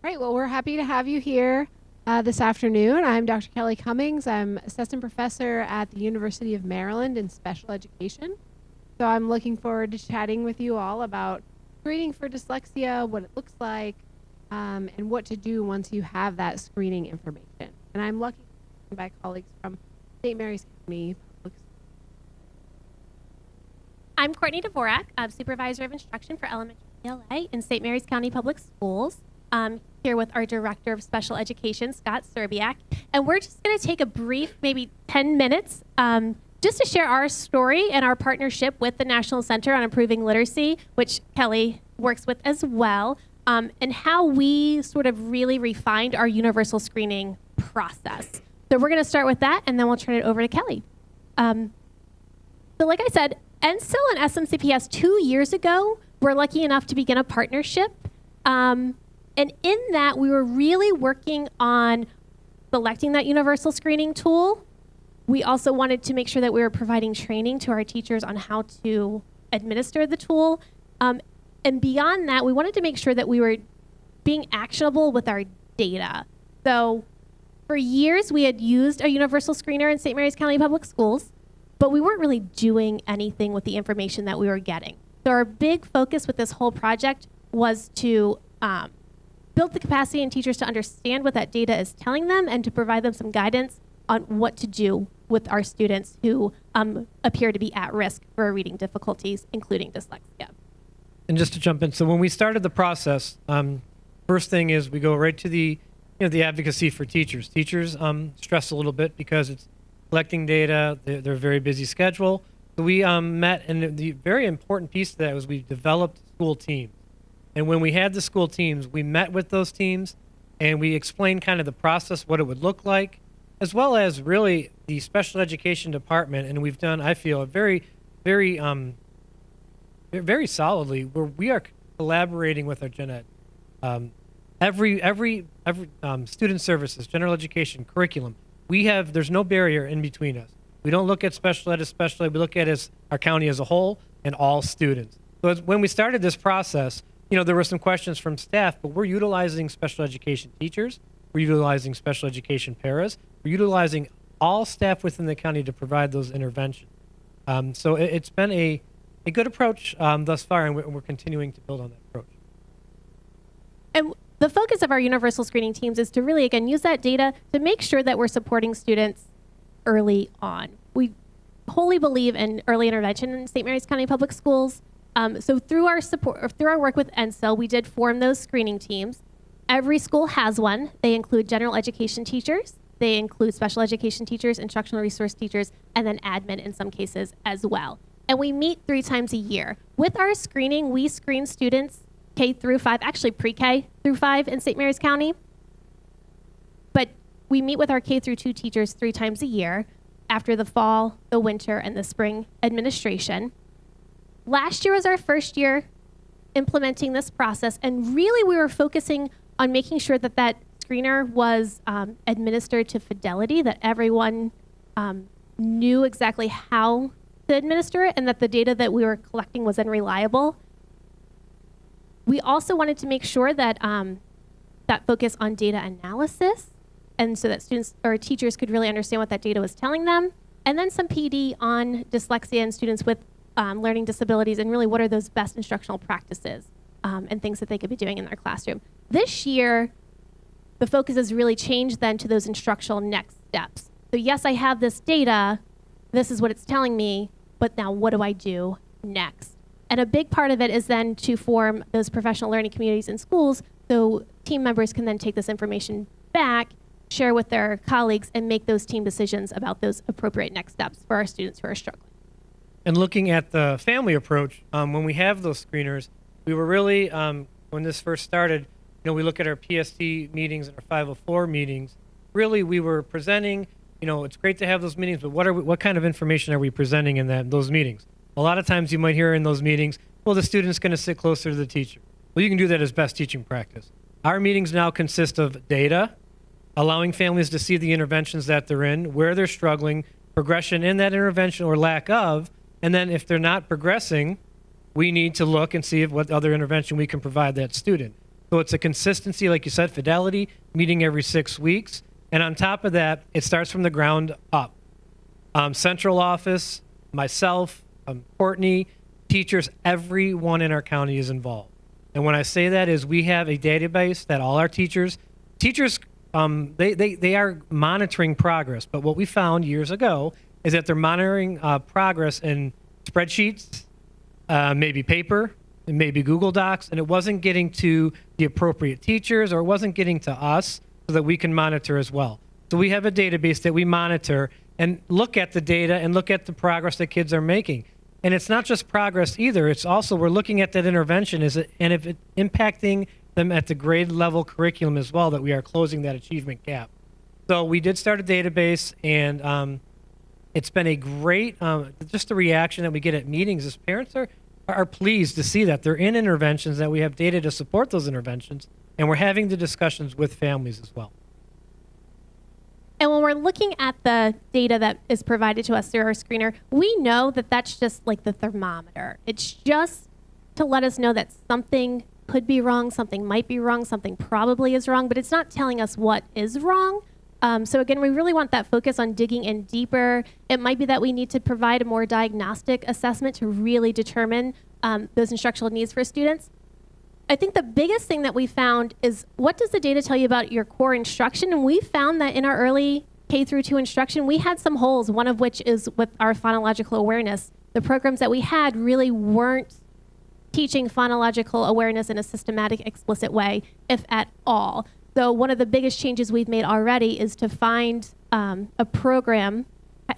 Right, well, we're happy to have you here this afternoon. I'm Dr. Kelli Cummings. I'm assistant professor at the University of Maryland in special education. So I'm looking forward to chatting with you all about screening for dyslexia, what it looks like, and what to do once you have that screening information. And I'm lucky to be by colleagues from St. Mary's County Public Schools. I'm Courtney Dvorak. I'm supervisor of instruction for elementary ELA in St. Mary's County Public Schools. Here with our director of special education, Scott Szczerbiak. And we're just going to take a brief, maybe 10 minutes, just to share our story and our partnership with the National Center on Improving Literacy, which Kelli works with as well, and how we sort of really refined our universal screening process. So we're going to start with that, and then we'll turn it over to Kelli. So like I said, NCIL and SMCPS 2 years ago were lucky enough to begin a partnership. And in that, we were really working on selecting that universal screening tool. We also wanted to make sure that we were providing training to our teachers on how to administer the tool. And beyond that, we wanted to make sure that we were being actionable with our data. So for years, we had used a universal screener in St. Mary's County Public Schools, but we weren't really doing anything with the information that we were getting. So our big focus with this whole project was to build the capacity in teachers to understand what that data is telling them and to provide them some guidance on what to do with our students who appear to be at risk for reading difficulties, including dyslexia. And just to jump in, so when we started the process, first thing is we go right to the advocacy for teachers. Teachers stress a little bit because it's collecting data, they're a very busy schedule. So we met, and the very important piece of that was we developed school teams. And when we had the school teams, we met with those teams and we explained kind of the process, what it would look like, as well as really the special education department. And we've done, I feel, a very solidly where we are collaborating with our gen ed. Every student services, general education, curriculum, there's no barrier in between us. We don't look at special ed as special ed, we look at it as our county as a whole and all students. So when we started this process, there were some questions from staff, but we're utilizing special education teachers, we're utilizing special education paras, we're utilizing all staff within the county to provide those interventions. So it's been a good approach thus far, and we're continuing to build on that approach. And the focus of our universal screening teams is to really, again, use that data to make sure that we're supporting students early on. We wholly believe in early intervention in St. Mary's County Public Schools. So through our work with NCIL, we did form those screening teams. Every school has one. They include general education teachers, they include special education teachers, instructional resource teachers, and then admin in some cases as well. And we meet 3 times a year. With our screening, we screen students K through 5, actually pre-K through 5 in St. Mary's County. But we meet with our K through 2 teachers 3 times a year after the fall, the winter, and the spring administration. Last year was our first year implementing this process, and really we were focusing on making sure that that screener was administered to fidelity, that everyone knew exactly how to administer it, and that the data that we were collecting was then reliable. We also wanted to make sure that that focus on data analysis, and so that students or teachers could really understand what that data was telling them, and then some PD on dyslexia and students with learning disabilities, and really what are those best instructional practices and things that they could be doing in their classroom. This year, the focus has really changed then to those instructional next steps. So yes, I have this data, this is what it's telling me, but now what do I do next? And a big part of it is then to form those professional learning communities in schools so team members can then take this information back, share with their colleagues, and make those team decisions about those appropriate next steps for our students who are struggling. And looking at the family approach, when we have those screeners, we were really, when this first started, we look at our PST meetings and our 504 meetings. Really, we were presenting, it's great to have those meetings, but what kind of information are we presenting in those meetings? A lot of times you might hear in those meetings, well, the student's going to sit closer to the teacher. Well, you can do that as best teaching practice. Our meetings now consist of data, allowing families to see the interventions that they're in, where they're struggling, progression in that intervention or lack of, and then if they're not progressing, we need to look and see what other intervention we can provide that student. So it's a consistency, like you said, fidelity, meeting every 6 weeks. And on top of that, it starts from the ground up. Central office, myself, Courtney, teachers, everyone in our county is involved. And when I say that is we have a database that all our teachers, they are monitoring progress. But what we found years ago is that they're monitoring progress in spreadsheets, maybe paper, and maybe Google Docs, and it wasn't getting to the appropriate teachers, or it wasn't getting to us so that we can monitor as well. So we have a database that we monitor and look at the data and look at the progress that kids are making. And it's not just progress either. It's also we're looking at that intervention and if it's impacting them at the grade level curriculum as well, that we are closing that achievement gap. So we did start a database, and it's been a great, just the reaction that we get at meetings is parents are pleased to see that they're in interventions, that we have data to support those interventions, and we're having the discussions with families as well. And when we're looking at the data that is provided to us through our screener, we know that that's just like the thermometer. It's just to let us know that something could be wrong, something might be wrong, something probably is wrong, but it's not telling us what is wrong. So again, we really want that focus on digging in deeper. It might be that we need to provide a more diagnostic assessment to really determine those instructional needs for students. I think the biggest thing that we found is, what does the data tell you about your core instruction? And we found that in our early K through 2 instruction, we had some holes, one of which is with our phonological awareness. The programs that we had really weren't teaching phonological awareness in a systematic, explicit way, if at all. So one of the biggest changes we've made already is to find a program.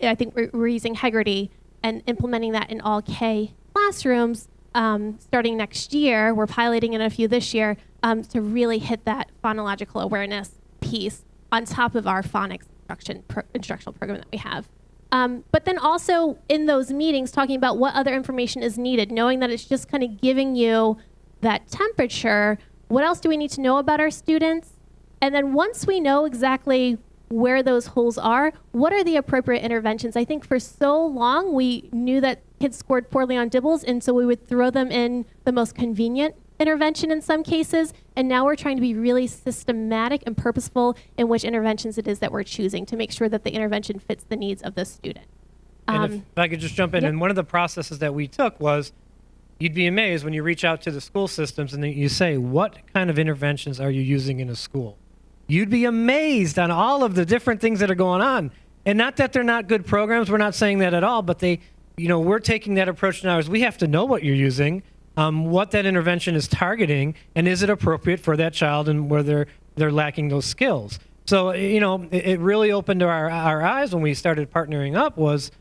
I think we're using Hegarty and implementing that in all K classrooms. Starting next year, we're piloting in a few this year, to really hit that phonological awareness piece on top of our phonics instructional program that we have. But then also in those meetings, talking about what other information is needed, knowing that it's just kind of giving you that temperature. What else do we need to know about our students? And then once we know exactly where those holes are, what are the appropriate interventions? I think for so long we knew that kids scored poorly on dibbles, and so we would throw them in the most convenient intervention in some cases, and now we're trying to be really systematic and purposeful in which interventions it is that we're choosing to make sure that the intervention fits the needs of the student. And if I could just jump in, Yep. and one of the processes that we took was, you'd be amazed when you reach out to the school systems and you say, what kind of interventions are you using in a school? You'd be amazed on all of the different things that are going on. And not that they're not good programs, we're not saying that at all, but we're taking that approach now as we have to know what you're using, what that intervention is targeting, and is it appropriate for that child and where they're lacking those skills. So, it really opened our eyes when we started partnering up was,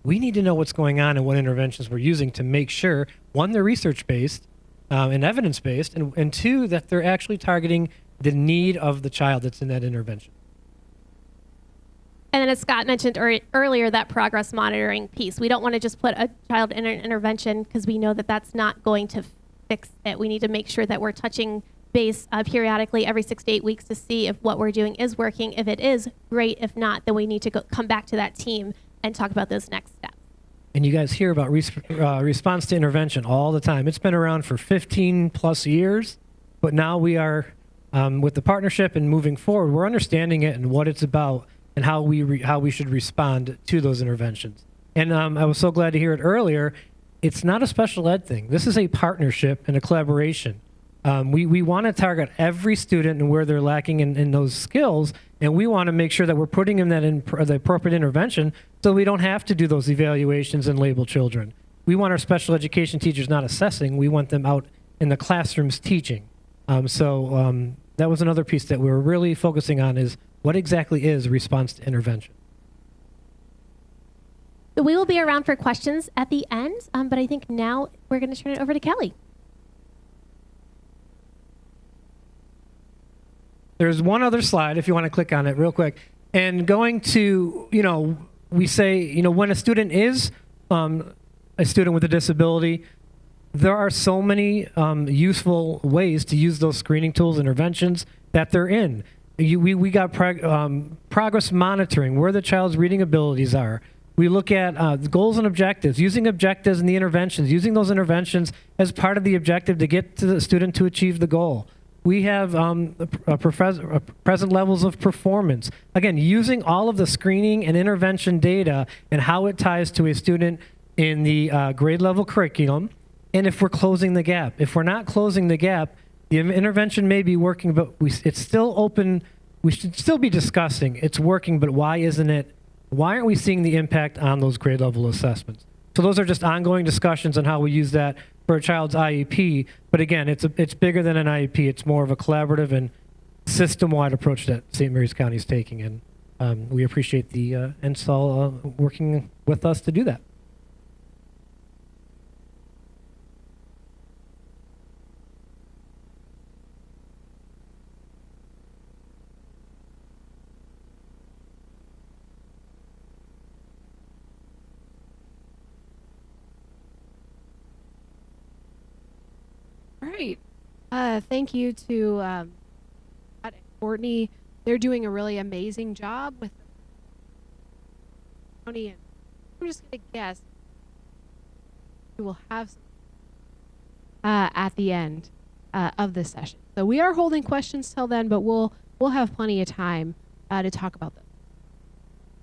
we need to know what's going on and what interventions we're using to make sure, one, they're research-based and evidence-based, and two, that they're actually targeting the need of the child that's in that intervention. And then as Scott mentioned earlier, that progress monitoring piece. We don't want to just put a child in an intervention because we know that that's not going to fix it. We need to make sure that we're touching base periodically every 6 to 8 weeks to see if what we're doing is working. If it is, great. If not, then we need to come back to that team and talk about those next steps. And you guys hear about response to intervention all the time. It's been around for 15 plus years, but now we are, with the partnership and moving forward, we're understanding it and what it's about and how we should respond to those interventions. And I was so glad to hear it earlier. It's not a special ed thing. This is a partnership and a collaboration. We want to target every student and where they're lacking in those skills, and we want to make sure that we're putting in the appropriate intervention so we don't have to do those evaluations and label children. We want our special education teachers not assessing. We want them out in the classrooms teaching. That was another piece that we were really focusing on, is what exactly is response to intervention. So we will be around for questions at the end, but I think now we're going to turn it over to Kelli. There's one other slide, if you want to click on it real quick. And going to, we say, when a student is a student with a disability, there are so many useful ways to use those screening tools, interventions that they're in. We got progress monitoring, where the child's reading abilities are. We look at goals and objectives, using objectives and the interventions, using those interventions as part of the objective to get to the student to achieve the goal. We have present levels of performance. Again, using all of the screening and intervention data and how it ties to a student in the grade level curriculum, and if we're closing the gap. If we're not closing the gap, the intervention may be working, but it's still open. We should still be discussing it's working, but why isn't it? Why aren't we seeing the impact on those grade level assessments? So those are just ongoing discussions on how we use that for a child's IEP. But again, it's bigger than an IEP. It's more of a collaborative and system-wide approach that St. Mary's County is taking, and we appreciate the NCIL working with us to do that. Great. Thank you to Courtney. They're doing a really amazing job with the county. And I'm just going to guess we will have some at the end of this session. So we are holding questions till then, but we'll have plenty of time to talk about them.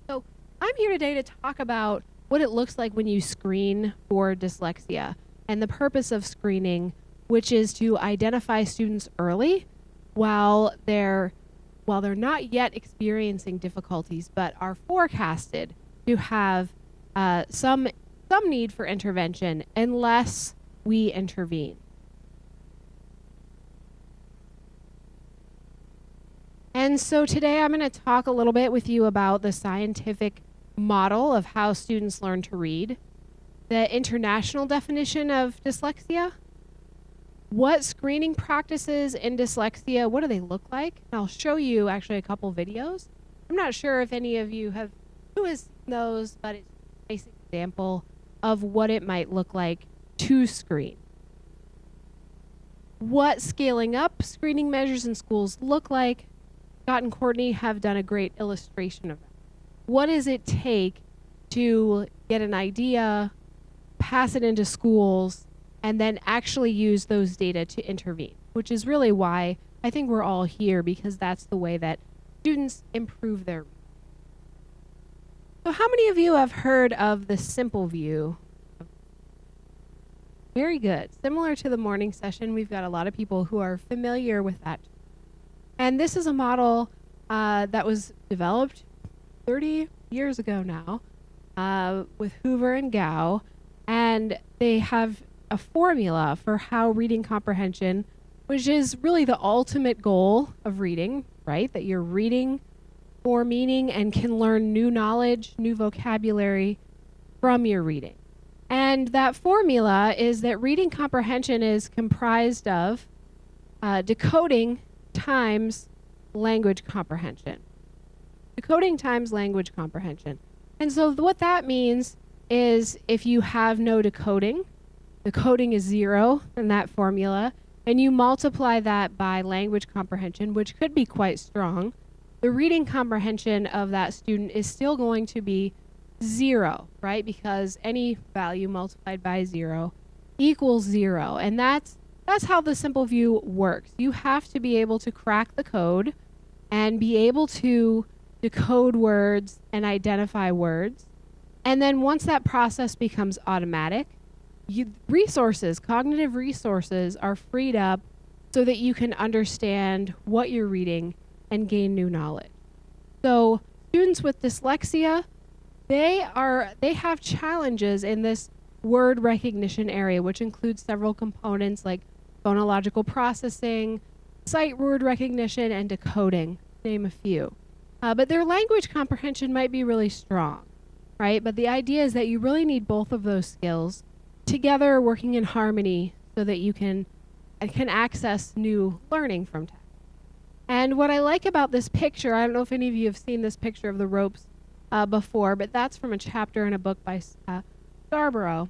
So I'm here today to talk about what it looks like when you screen for dyslexia and the purpose of screening, which is to identify students early while they're not yet experiencing difficulties, but are forecasted to have some need for intervention unless we intervene. And so today I'm going to talk a little bit with you about the scientific model of how students learn to read, the international definition of dyslexia, what screening practices in dyslexia, what do they look like? And I'll show you actually a couple videos. I'm not sure if any of you who has seen those, but it's a basic example of what it might look like to screen. What scaling up screening measures in schools look like. Scott and Courtney have done a great illustration of that. What does it take to get an idea, pass it into schools, and then actually use those data to intervene, which is really why I think we're all here, because that's the way that students improve their reading. So how many of you have heard of the simple view? Very good. Similar to the morning session, we've got a lot of people who are familiar with that. And this is a model that was developed 30 years ago now with Hoover and Gow, and they have a formula for how reading comprehension, which is really the ultimate goal of reading, right? That you're reading for meaning and can learn new knowledge, new vocabulary from your reading. And that formula is that reading comprehension is comprised of decoding times language comprehension. Decoding times language comprehension. And so what that means is if you have no decoding, decoding is 0 in that formula, and you multiply that by language comprehension, which could be quite strong, the reading comprehension of that student is still going to be 0, right? Because any value multiplied by 0 equals 0. And that's how the simple view works. You have to be able to crack the code and be able to decode words and identify words. And then once that process becomes automatic, cognitive resources are freed up so that you can understand what you're reading and gain new knowledge. So students with dyslexia, they have challenges in this word recognition area, which includes several components like phonological processing, sight word recognition, and decoding, to name a few. But their language comprehension might be really strong, right? But the idea is that you really need both of those skills together working in harmony so that you can access new learning from text. And what I like about this picture, I don't know if any of you have seen this picture of the ropes before, but that's from a chapter in a book by Szczerbiak.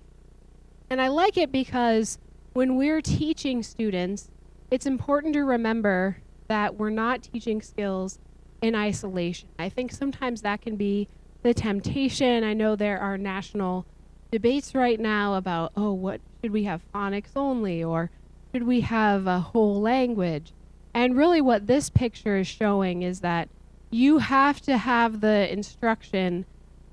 And I like it because when we're teaching students, it's important to remember that we're not teaching skills in isolation. I think sometimes that can be the temptation. I know there are national debates right now about, what should we have phonics only, or should we have a whole language? And really what this picture is showing is that you have to have the instruction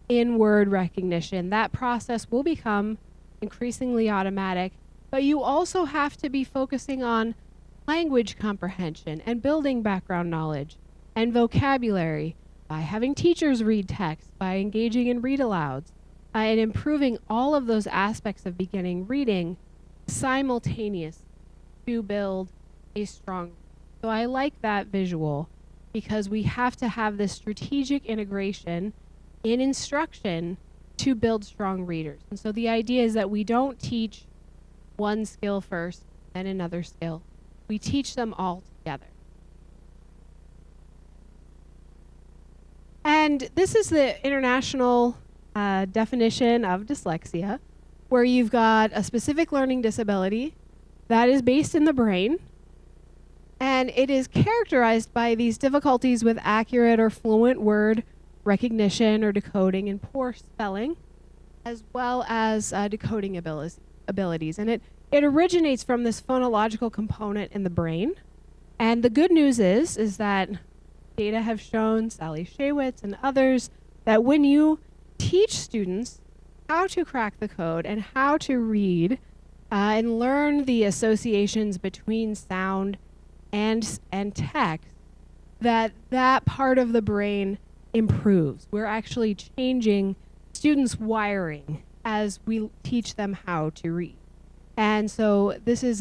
in word recognition. That process will become increasingly automatic, but you also have to be focusing on language comprehension and building background knowledge and vocabulary by having teachers read text, by engaging in read-alouds, and improving all of those aspects of beginning reading simultaneously to build a strong. So I like that visual because we have to have this strategic integration in instruction to build strong readers. And so the idea is that we don't teach one skill first and another skill. We teach them all together. And this is the international definition of dyslexia, where you've got a specific learning disability that is based in the brain, and it is characterized by these difficulties with accurate or fluent word recognition or decoding and poor spelling, as well as decoding abilities. And it originates from this phonological component in the brain. And the good news is that data have shown, Sally Shaywitz and others, that when you teach students how to crack the code and how to read and learn the associations between sound and text, that part of the brain improves. We're actually changing students' wiring as we teach them how to read. And so this is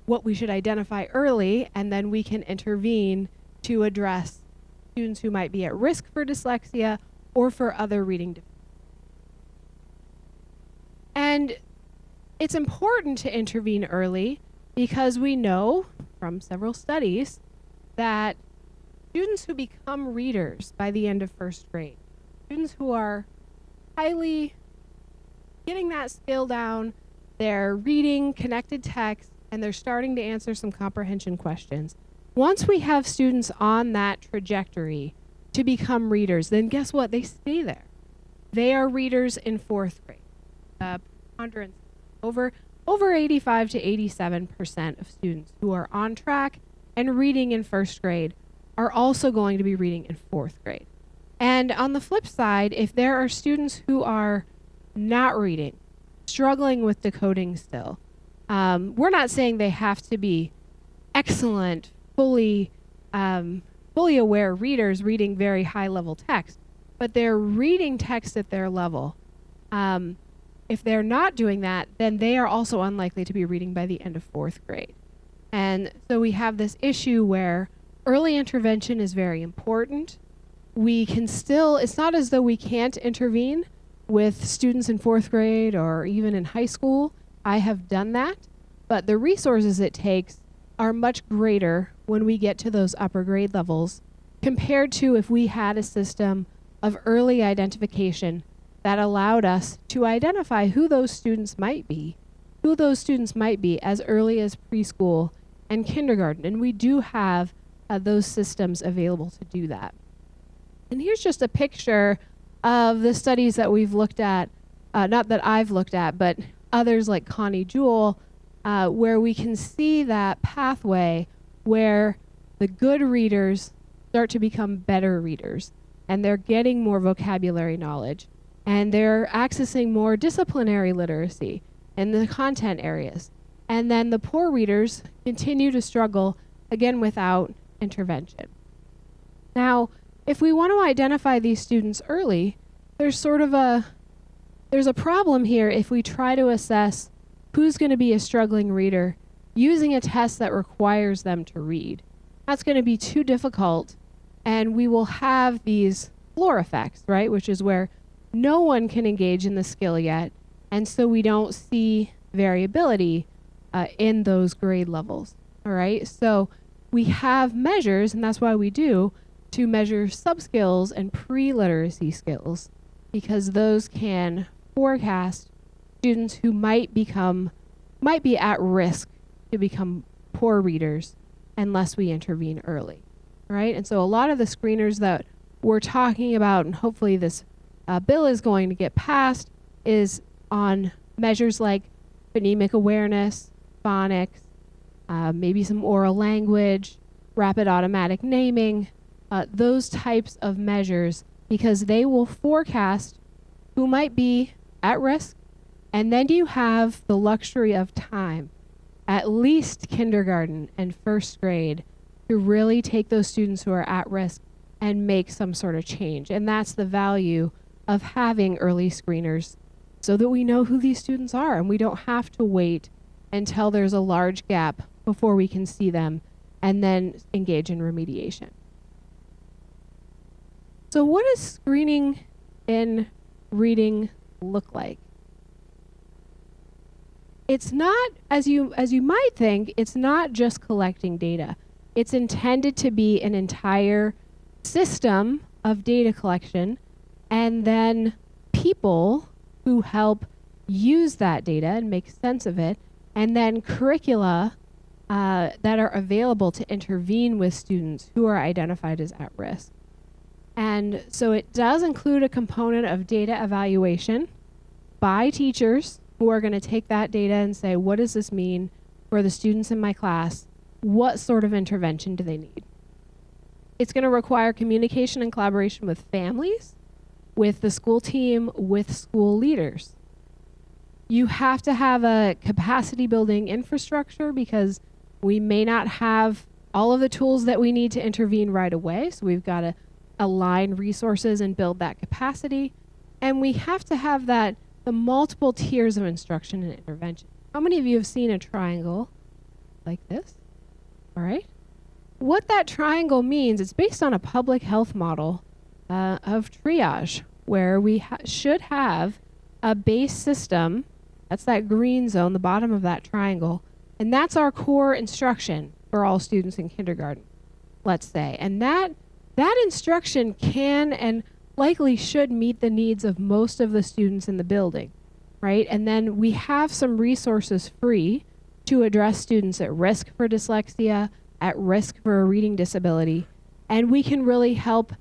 what we should identify early, and then we can intervene to address students who might be at risk for dyslexia or for other reading difficulties. And it's important to intervene early because we know from several studies that students who become readers by the end of first grade, students who are highly getting that skill down, they're reading connected text, and they're starting to answer some comprehension questions. Once we have students on that trajectory to become readers, then guess what? They stay there. They are readers in fourth grade. Over 85 to 87% of students who are on track and reading in first grade are also going to be reading in fourth grade. And on the flip side, if there are students who are not reading, struggling with decoding still, we're not saying they have to be excellent, fully aware readers reading very high level text, but they're reading text at their level. If they're not doing that, then they are also unlikely to be reading by the end of fourth grade. And so we have this issue where early intervention is very important. We can still, it's not as though we can't intervene with students in fourth grade or even in high school. I have done that, but the resources it takes are much greater when we get to those upper grade levels compared to if we had a system of early identification that allowed us to identify who those students might be as early as preschool and kindergarten. And we do have those systems available to do that. And here's just a picture of the studies that we've looked at, not that I've looked at, but others like Connie Jewell, where we can see that pathway where the good readers start to become better readers, and they're getting more vocabulary knowledge, and they're accessing more disciplinary literacy in the content areas. And then the poor readers continue to struggle, again, without intervention. Now, if we want to identify these students early, there's a problem here if we try to assess who's going to be a struggling reader using a test that requires them to read. That's going to be too difficult, and we will have these floor effects, right, which is where no one can engage in the skill yet, and so we don't see variability in those grade levels. All right, so we have measures, and that's why we do, to measure sub-skills and pre-literacy skills, because those can forecast students who might be at risk to become poor readers unless we intervene early, right? And so a lot of the screeners that we're talking about, and hopefully this bill is going to get passed, is on measures like phonemic awareness, phonics, maybe some oral language, rapid automatic naming, those types of measures, because they will forecast who might be at risk. And then you have the luxury of time, at least kindergarten and first grade, to really take those students who are at risk and make some sort of change. And that's the value of having early screeners, so that we know who these students are and we don't have to wait until there's a large gap before we can see them and then engage in remediation. So what does screening in reading look like? It's not, as you might think, it's not just collecting data. It's intended to be an entire system of data collection, and then people who help use that data and make sense of it, and then curricula that are available to intervene with students who are identified as at risk. And so it does include a component of data evaluation by teachers who are going to take that data and say, what does this mean for the students in my class? What sort of intervention do they need? It's going to require communication and collaboration with families, with the school team, with school leaders. You have to have a capacity building infrastructure, because we may not have all of the tools that we need to intervene right away. So we've got to align resources and build that capacity. And we have to have the multiple tiers of instruction and intervention. How many of you have seen a triangle like this? All right. What that triangle means, it's based on a public health model of triage, where we should have a base system. That's that green zone, the bottom of that triangle. And that's our core instruction for all students in kindergarten, let's say. And that instruction can and likely should meet the needs of most of the students in the building, right? And then we have some resources free to address students at risk for dyslexia, at risk for a reading disability, and we can really help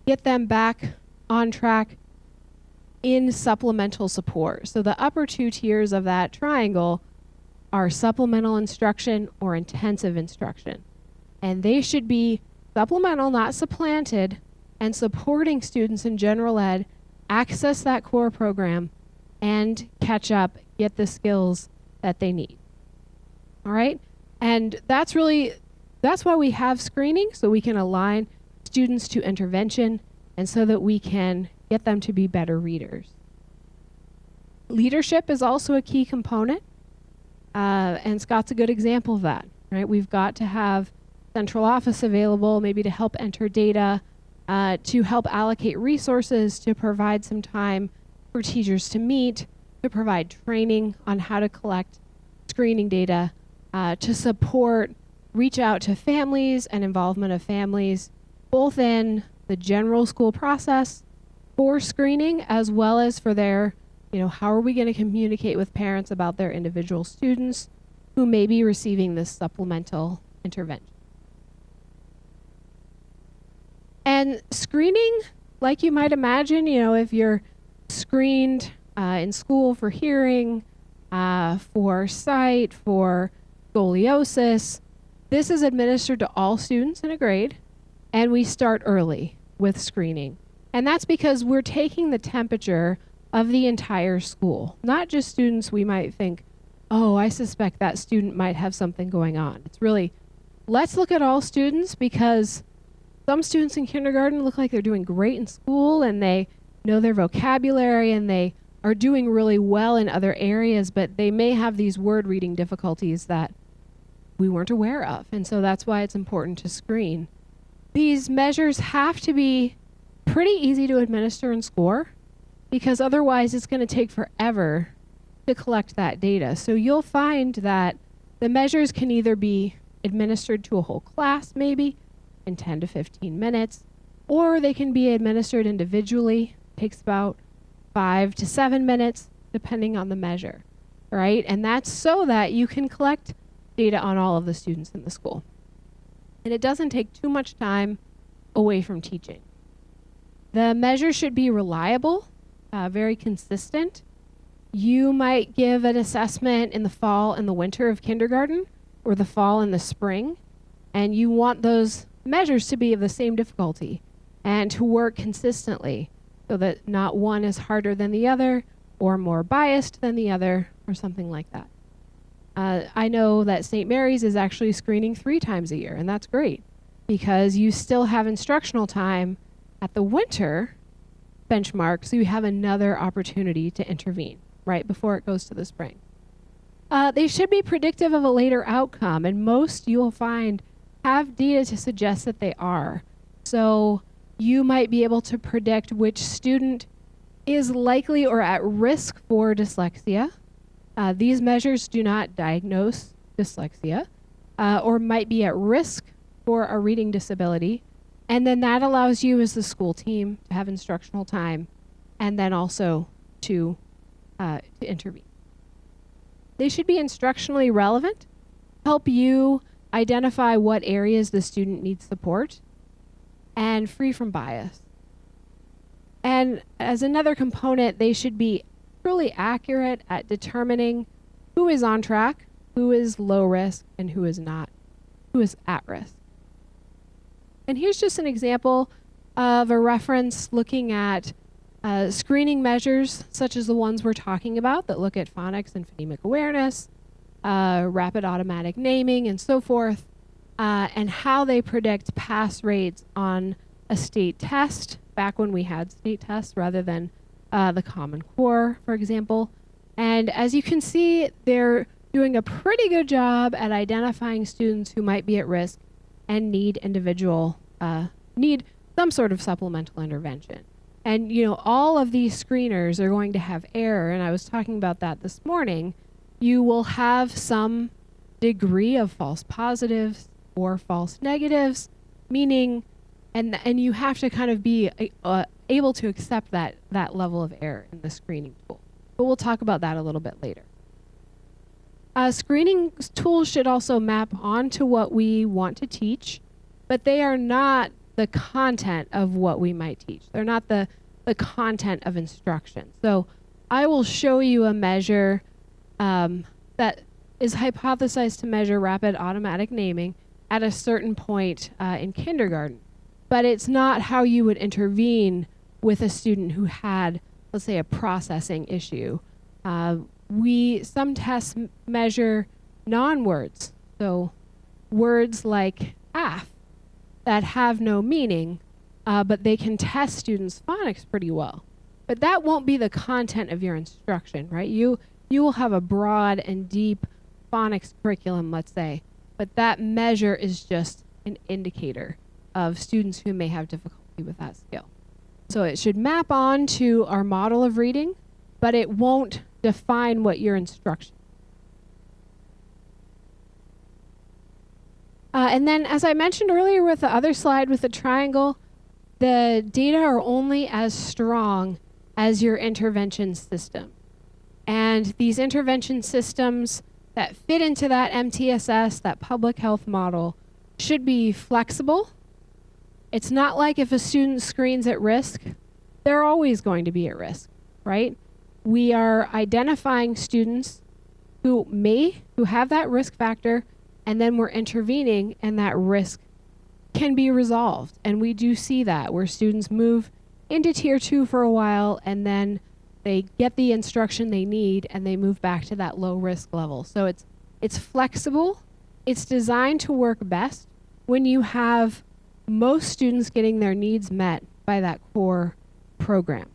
get them back on track in supplemental support. So the upper two tiers of that triangle are supplemental instruction or intensive instruction. And they should be supplemental, not supplanted, and supporting students in general ed access that core program and catch up, get the skills that they need. All right? And that's why we have screening, so we can align students to intervention and so that we can get them to be better readers. Leadership is also a key component, and Scott's a good example of that, right? We've got to have central office available, maybe to help enter data, to help allocate resources, to provide some time for teachers to meet, to provide training on how to collect screening data, to support reach out to families and involvement of families, both in the general school process for screening, as well as for their, how are we going to communicate with parents about their individual students who may be receiving this supplemental intervention. And screening, like you might imagine, if you're screened in school for hearing, for sight, for scoliosis, this is administered to all students in a grade, and we start early with screening. And that's because we're taking the temperature of the entire school, not just students we might think, oh, I suspect that student might have something going on. It's really, let's look at all students, because some students in kindergarten look like they're doing great in school and they know their vocabulary and they are doing really well in other areas, but they may have these word reading difficulties that we weren't aware of. And so that's why it's important to screen. These measures have to be pretty easy to administer and score, because otherwise it's going to take forever to collect that data. So you'll find that the measures can either be administered to a whole class, maybe in 10 to 15 minutes, or they can be administered individually. It takes about 5 to 7 minutes, depending on the measure, right? And that's so that you can collect data on all of the students in the school. And it doesn't take too much time away from teaching. The measures should be reliable, very consistent. You might give an assessment in the fall and the winter of kindergarten, or the fall and the spring. And you want those measures to be of the same difficulty and to work consistently so that not one is harder than the other or more biased than the other or something like that. I know that St. Mary's is actually screening 3 times a year, and that's great because you still have instructional time at the winter benchmark, so you have another opportunity to intervene right before it goes to the spring. They should be predictive of a later outcome, and most you will find have data to suggest that they are. So you might be able to predict which student is likely or at risk for dyslexia. These measures do not diagnose dyslexia or might be at risk for a reading disability. And then that allows you as the school team to have instructional time and then also to intervene. They should be instructionally relevant, help you identify what areas the student needs support, and free from bias. And as another component, they should be truly accurate at determining who is on track, who is low risk, and who is not, who is at risk. And here's just an example of a reference looking at screening measures such as the ones we're talking about that look at phonics and phonemic awareness, rapid automatic naming, and so forth, and how they predict pass rates on a state test back when we had state tests rather than the Common Core, for example. And as you can see, they're doing a pretty good job at identifying students who might be at risk and need some sort of supplemental intervention. And all of these screeners are going to have error, and I was talking about that this morning. You will have some degree of false positives or false negatives, meaning, and you have to kind of be able to accept that level of error in the screening tool. But we'll talk about that a little bit later. Screening tools should also map onto what we want to teach, but they are not the content of what we might teach. They're not the content of instruction. So I will show you a measure that is hypothesized to measure rapid automatic naming at a certain point in kindergarten. But it's not how you would intervene with a student who had, let's say, a processing issue. Some tests measure non-words, so words like af that have no meaning, but they can test students' phonics pretty well. But that won't be the content of your instruction, right? You will have a broad and deep phonics curriculum, let's say, but that measure is just an indicator of students who may have difficulty with that skill. So it should map on to our model of reading, but it won't define what your instruction. And then, as I mentioned earlier with the other slide with the triangle, the data are only as strong as your intervention system. And these intervention systems that fit into that MTSS, that public health model, should be flexible. It's not like if a student screens at risk, they're always going to be at risk, right? We are identifying students who have that risk factor, and then we're intervening, and that risk can be resolved. And we do see that where students move into tier 2 for a while, and then they get the instruction they need, and they move back to that low risk level. So it's flexible. It's designed to work best when you have most students getting their needs met by that core program.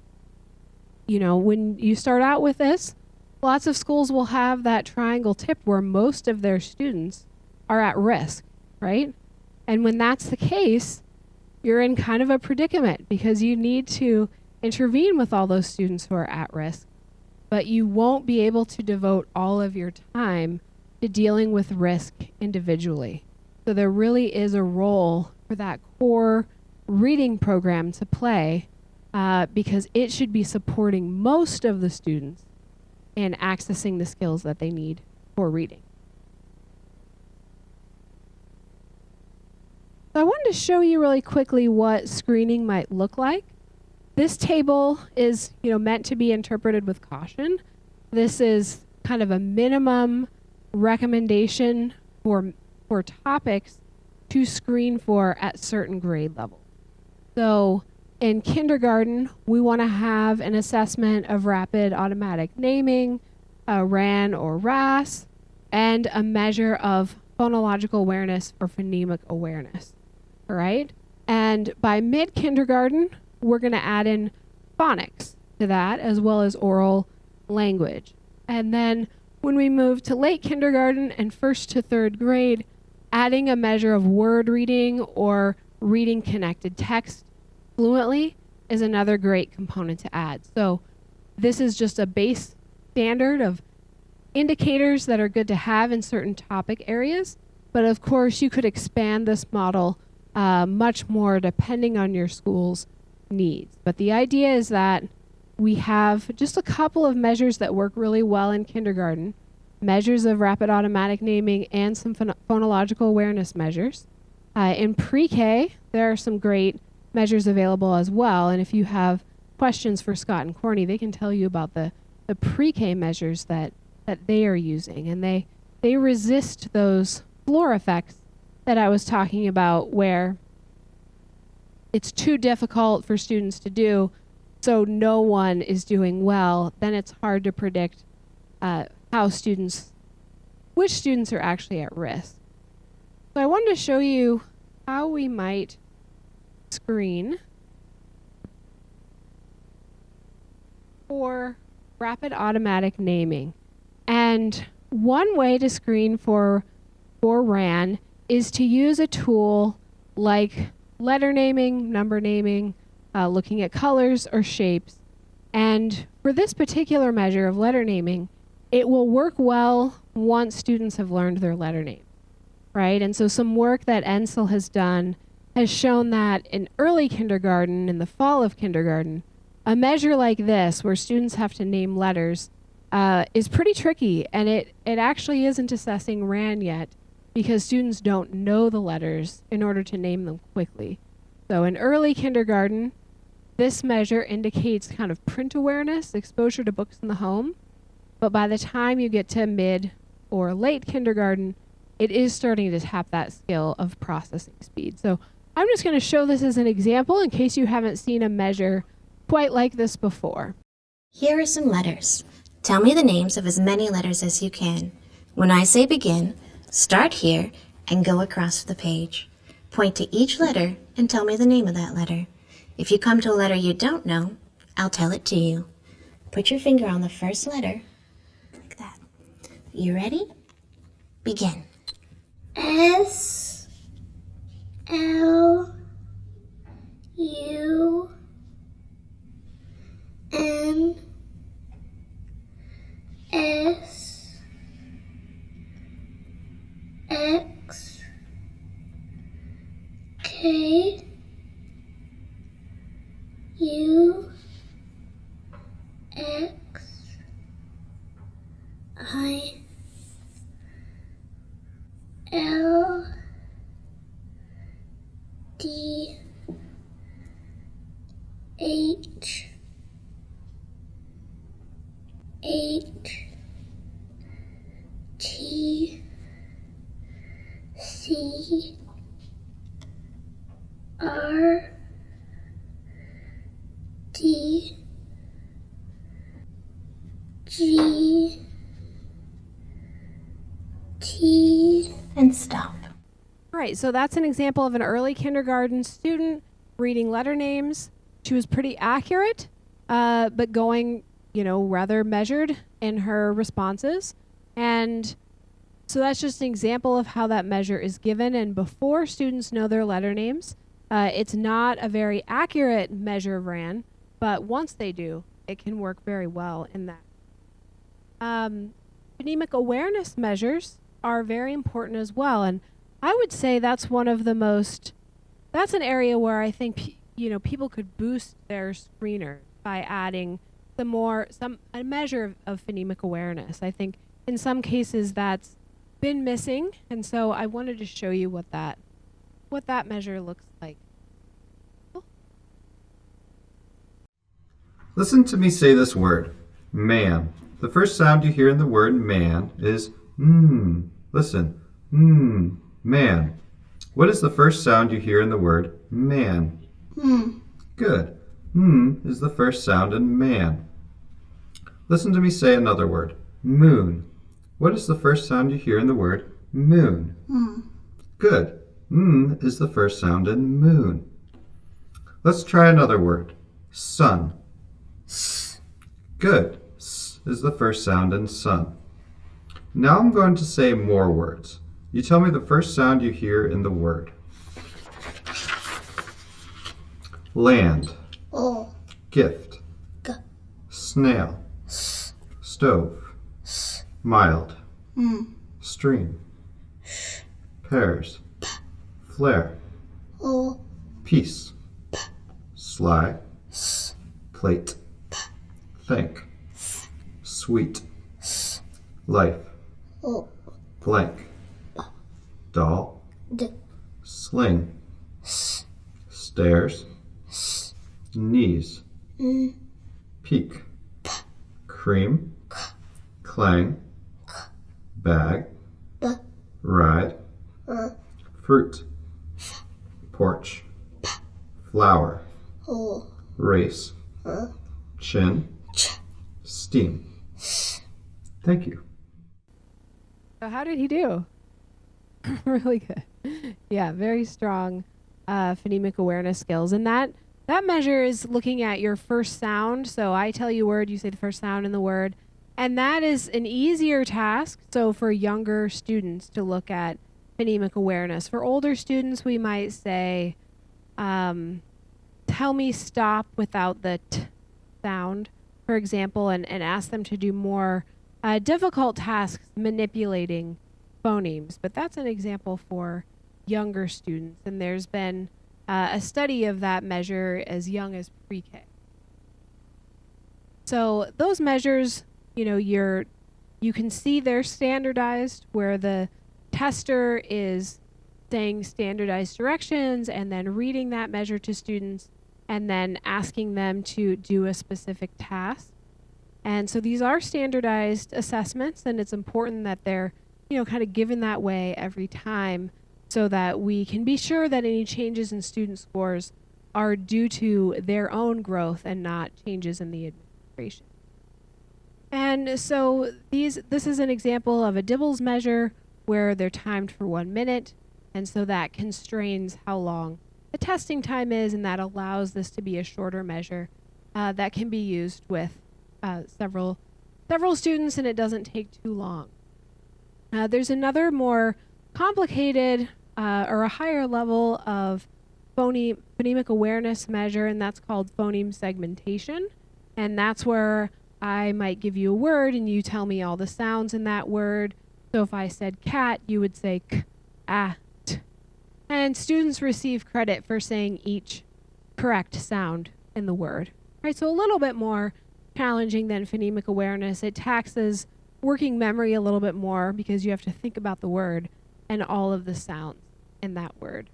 When you start out with this, lots of schools will have that triangle tipped where most of their students are at risk, right? And when that's the case, you're in kind of a predicament because you need to intervene with all those students who are at risk, but you won't be able to devote all of your time to dealing with risk individually. So there really is a role for that core reading program to play because it should be supporting most of the students in accessing the skills that they need for reading. So I wanted to show you really quickly what screening might look like. This table is, meant to be interpreted with caution. This is kind of a minimum recommendation for topics to screen for at certain grade levels. So in kindergarten, we want to have an assessment of rapid automatic naming, RAN or RAS, and a measure of phonological awareness or phonemic awareness. All right? And by mid-kindergarten, we're going to add in phonics to that, as well as oral language. And then when we move to late kindergarten and first to third grade, adding a measure of word reading or reading connected text fluently is another great component to add. So this is just a base standard of indicators that are good to have in certain topic areas. But of course, you could expand this model much more depending on your school's needs. But the idea is that we have just a couple of measures that work really well in kindergarten, measures of rapid automatic naming and some phonological awareness measures. In pre-K, there are some great measures available as well. And if you have questions for Scott and Courtney, they can tell you about the pre-K measures that they are using. And they resist those floor effects that I was talking about, where it's too difficult for students to do, so no one is doing well. Then it's hard to predict which students are actually at risk. So I wanted to show you how we might screen for rapid automatic naming. And one way to screen for RAN is to use a tool like letter naming, number naming, looking at colors or shapes. And for this particular measure of letter naming, it will work well once students have learned their letter name, right? And so some work that NCIL has done has shown that in early kindergarten, in the fall of kindergarten, a measure like this, where students have to name letters, is pretty tricky. And it actually isn't assessing RAN yet, because students don't know the letters in order to name them quickly. So in early kindergarten, this measure indicates kind of print awareness, exposure to books in the home. But by the time you get to mid or late kindergarten, it is starting to tap that skill of processing speed. So I'm just going to show this as an example in case you haven't seen a measure quite like this before. Here are some letters. Tell me the names of as many letters as you can. When I say begin, start here and go across the page. Point to each letter and tell me the name of that letter. If you come to a letter you don't know, I'll tell it to you. Put your finger on the first letter, like that. You ready? Begin. S L U N S X K U X I L D H T C R D G T And stop. All right, so that's an example of an early kindergarten student reading letter names. She was pretty accurate, but going, rather measured in her responses. And so that's just an example of how that measure is given. And before students know their letter names, it's not a very accurate measure of RAN, but once they do, it can work very well in that. Phonemic awareness measures are very important as well. And I would say that's that's an area where I think, people could boost their screener by adding a measure of phonemic awareness. I think in some cases that's been missing. And so I wanted to show you what that measure looks like. Listen to me say this word, man. The first sound you hear in the word man is Listen, Man. What is the first sound you hear in the word man? Good. Is the first sound in man. Listen to me say another word. Moon. What is the first sound you hear in the word moon? Good. Is the first sound in moon. Let's try another word. Sun. Good. S is the first sound in sun. Now I'm going to say more words. You tell me the first sound you hear in the word. Land. Gift. Snail. Stove. Mild. Stream. Pears. Flare. Peace. Sly. Plate. Think. Sweet. Life. Blank. Doll. Sling. Stairs. Knees. Peak. Cream. Clang. Bag. Ride. Fruit. Porch. Flower. Race. Chin. Steam. Thank you. So how did he do? Really good. Yeah, very strong phonemic awareness skills. And that measure is looking at your first sound. So I tell you a word, you say the first sound in the word. And that is an easier task. So for younger students to look at phonemic awareness. For older students, we might say, tell me stop without the t sound, for example, and ask them to do more difficult tasks manipulating phonemes. But that's an example for younger students. And there's been a study of that measure as young as pre-K. So those measures, you know, you can see they're standardized, where the tester is saying standardized directions and then reading that measure to students and then asking them to do a specific task. And so these are standardized assessments, and it's important that they're, you know, kind of given that way every time so that we can be sure that any changes in student scores are due to their own growth and not changes in the administration. And so this is an example of a Dibbles measure where they're timed for 1 minute, and so that constrains how long the testing time is, and that allows this to be a shorter measure that can be used with several students, and it doesn't take too long. There's another more complicated or a higher level of phonemic awareness measure, and that's called phoneme segmentation. And that's where I might give you a word and you tell me all the sounds in that word. So if I said cat, you would say k, a, t. And students receive credit for saying each correct sound in the word. Right, so a little bit more challenging than phonemic awareness. It taxes working memory a little bit more because you have to think about the word and all of the sounds in that word.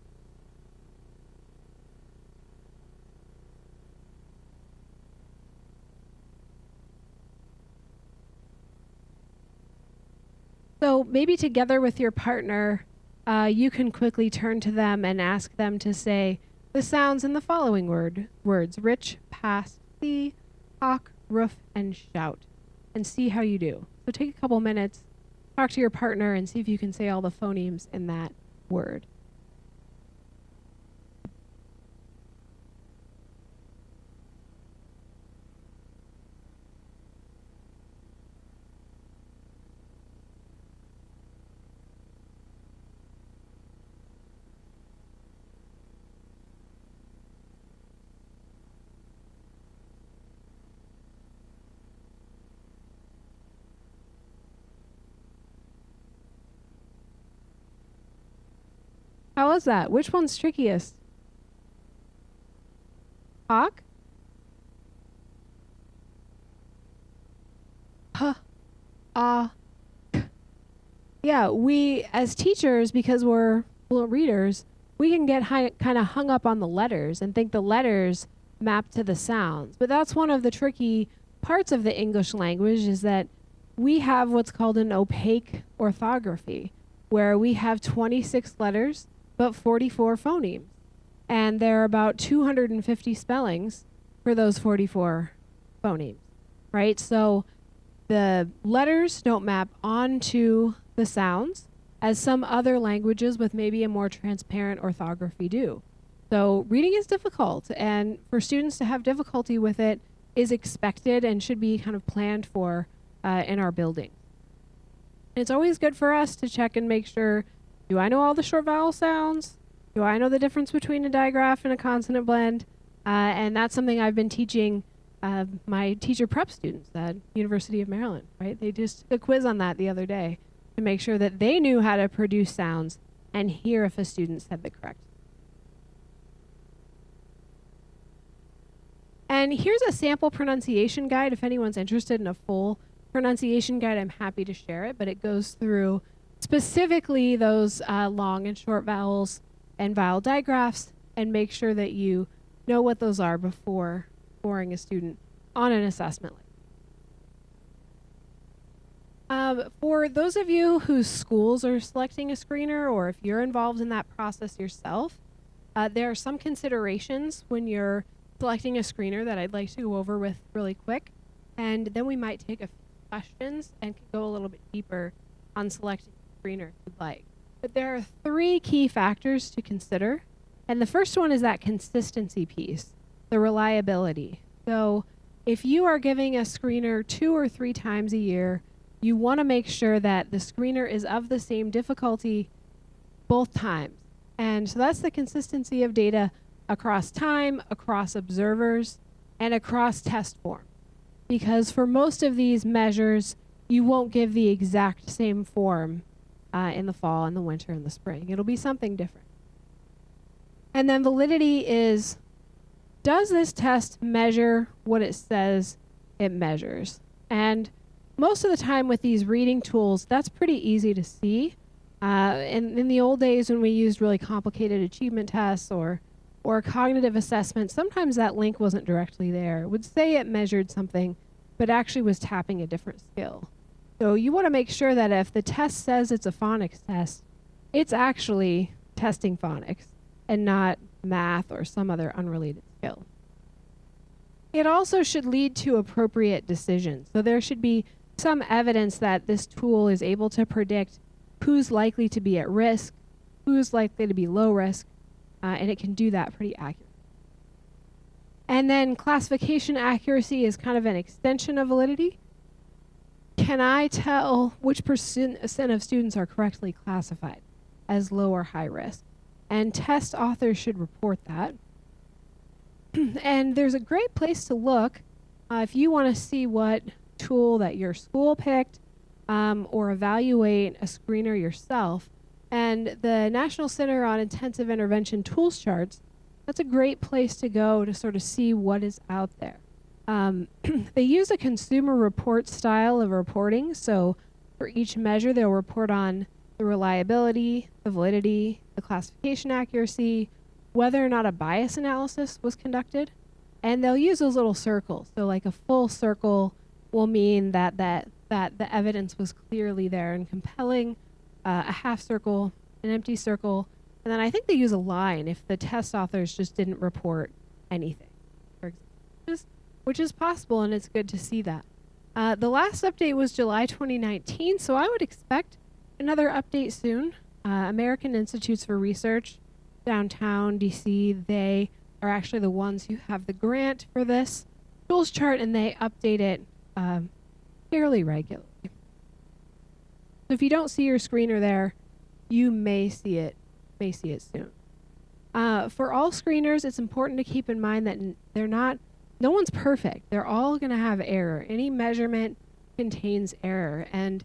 So maybe together with your partner, you can quickly turn to them and ask them to say the sounds in the following words: rich, past, see, hawk, roof, and shout, and see how you do. So take a couple minutes, talk to your partner, and see if you can say all the phonemes in that word. How was that? Which one's trickiest? Hawk? Huh. Yeah, we as teachers, because we're readers, we can get kind of hung up on the letters and think the letters map to the sounds. But that's one of the tricky parts of the English language, is that we have what's called an opaque orthography. where we have 26 letters but 44 phonemes. And there are about 250 spellings for those 44 phonemes, right? So the letters don't map onto the sounds as some other languages with maybe a more transparent orthography do. So reading is difficult, and for students to have difficulty with it is expected and should be kind of planned for in our building. It's always good for us to check and make sure, do I know all the short vowel sounds? Do I know the difference between a digraph and a consonant blend? And that's something I've been teaching my teacher prep students at University of Maryland, right? They just took a quiz on that the other day to make sure that they knew how to produce sounds and hear if a student said the correct. And here's a sample pronunciation guide. If anyone's interested in a full pronunciation guide, I'm happy to share it, but it goes through specifically those long and short vowels and vowel digraphs, and make sure that you know what those are before scoring a student on an assessment. For those of you whose schools are selecting a screener, or if you're involved in that process yourself, there are some considerations when you're selecting a screener that I'd like to go over with really quick, and then we might take a few questions and go a little bit deeper on selecting a screener if you'd like. But there are 3 key factors to consider, and the first one is that consistency piece, the reliability. So if you are giving a screener 2 or 3 times a year, you want to make sure that the screener is of the same difficulty both times. And so that's the consistency of data across time, across observers, and across test form. Because for most of these measures, you won't give the exact same form in the fall, in the winter, and the spring. It'll be something different. And then validity is, does this test measure what it says it measures? And most of the time with these reading tools, that's pretty easy to see. In the old days when we used really complicated achievement tests or cognitive assessment, sometimes that link wasn't directly there. It would say it measured something, but actually was tapping a different skill. So you want to make sure that if the test says it's a phonics test, it's actually testing phonics and not math or some other unrelated skill. It also should lead to appropriate decisions. So there should be some evidence that this tool is able to predict who's likely to be at risk, who's likely to be low risk, and it can do that pretty accurately. And then classification accuracy is kind of an extension of validity. Can I tell which percent of students are correctly classified as low or high risk? And test authors should report that. And there's a great place to look if you want to see what tool that your school picked or evaluate a screener yourself. And the National Center on Intensive Intervention Tools Charts, that's a great place to go to sort of see what is out there. They use a consumer report style of reporting. So for each measure, they'll report on the reliability, the validity, the classification accuracy, whether or not a bias analysis was conducted. And they'll use those little circles. So like a full circle will mean that the evidence was clearly there and compelling, a half circle, an empty circle, and then I think they use a line if the test authors just didn't report anything, for example, which is possible, and it's good to see that. The last update was July 2019, so I would expect another update soon. American Institutes for Research, downtown DC, they are actually the ones who have the grant for this tools chart, and they update it fairly regularly. So if you don't see your screener there, you may see it soon. For all screeners, it's important to keep in mind that no one's perfect. They're all going to have error. Any measurement contains error. And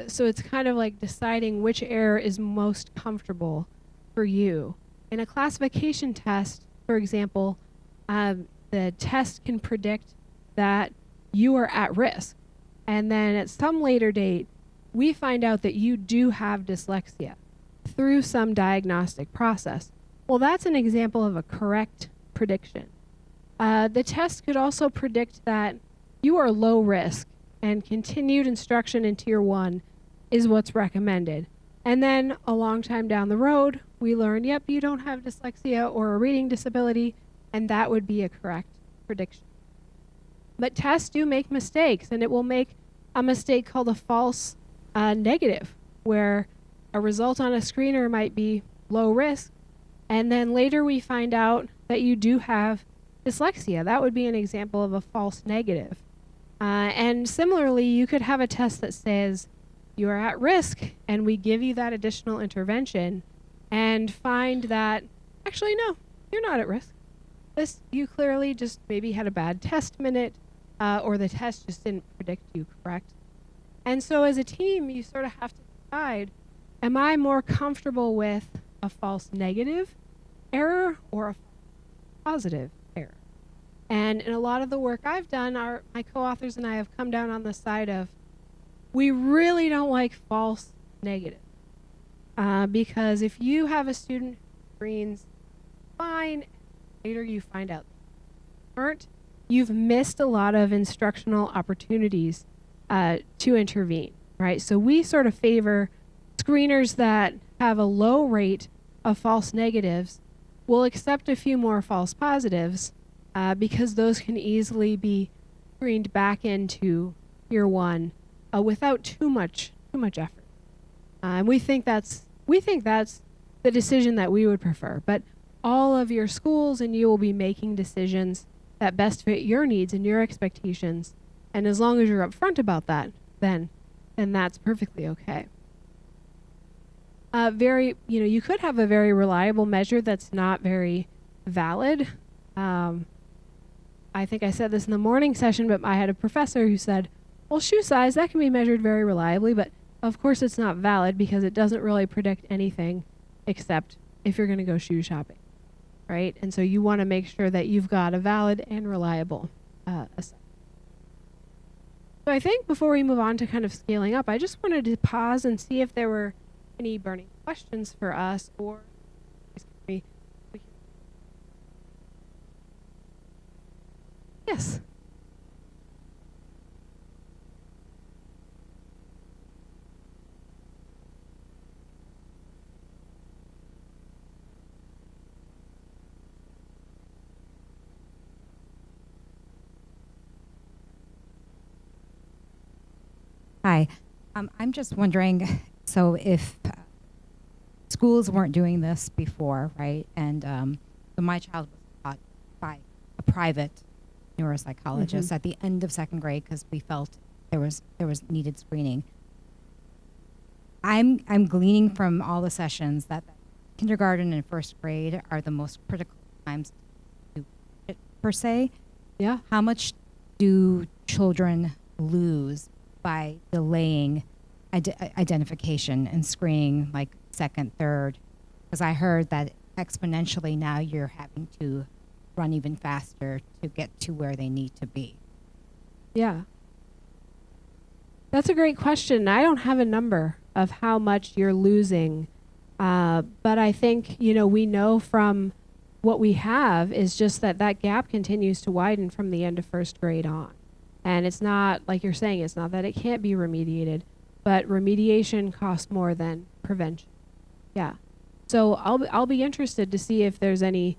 so it's kind of like deciding which error is most comfortable for you. In a classification test, for example, the test can predict that you are at risk. And then at some later date, we find out that you do have dyslexia through some diagnostic process. Well, that's an example of a correct prediction. The test could also predict that you are low risk and continued instruction in Tier 1 is what's recommended. And then a long time down the road, we learn, yep, you don't have dyslexia or a reading disability, and that would be a correct prediction. But tests do make mistakes, and it will make a mistake called a false negative, where a result on a screener might be low risk, and then later we find out that you do have dyslexia. That would be an example of a false negative. And similarly, you could have a test that says you are at risk, and we give you that additional intervention and find that, actually, no, you're not at risk. You clearly just maybe had a bad test minute, or the test just didn't predict you correct. And so as a team, you sort of have to decide, am I more comfortable with a false negative error or a positive error? And in a lot of the work I've done, my co-authors and I have come down on the side of, we really don't like false negative. Because if you have a student who screens fine, later you find out they aren't, you've missed a lot of instructional opportunities to intervene, right? So we sort of favor screeners that have a low rate of false negatives. We'll accept a few more false positives because those can easily be screened back into year one without too much effort. And we think that's the decision that we would prefer. But all of your schools and you will be making decisions that best fit your needs and your expectations. And as long as you're upfront about that, then that's perfectly okay. You could have a very reliable measure that's not very valid. I think I said this in the morning session, but I had a professor who said, well, shoe size, that can be measured very reliably, but of course it's not valid because it doesn't really predict anything except if you're going to go shoe shopping, right? And so you want to make sure that you've got a valid and reliable assessment. So I think before we move on to kind of scaling up, I just wanted to pause and see if there were any burning questions for us, or yes. Hi, I'm just wondering, so if schools weren't doing this before, right, and so my child was taught by a private neuropsychologist at the end of second grade because we felt there was needed screening. I'm gleaning from all the sessions that kindergarten and first grade are the most critical times to it, per se. Yeah. How much do children lose by delaying identification and screening, like second, third? Because I heard that exponentially now you're having to run even faster to get to where they need to be. Yeah. That's a great question. I don't have a number of how much you're losing, but I think, we know from what we have is just that gap continues to widen from the end of first grade on. And it's not, like you're saying, it's not that it can't be remediated, but remediation costs more than prevention. Yeah. So I'll be interested to see if there's any,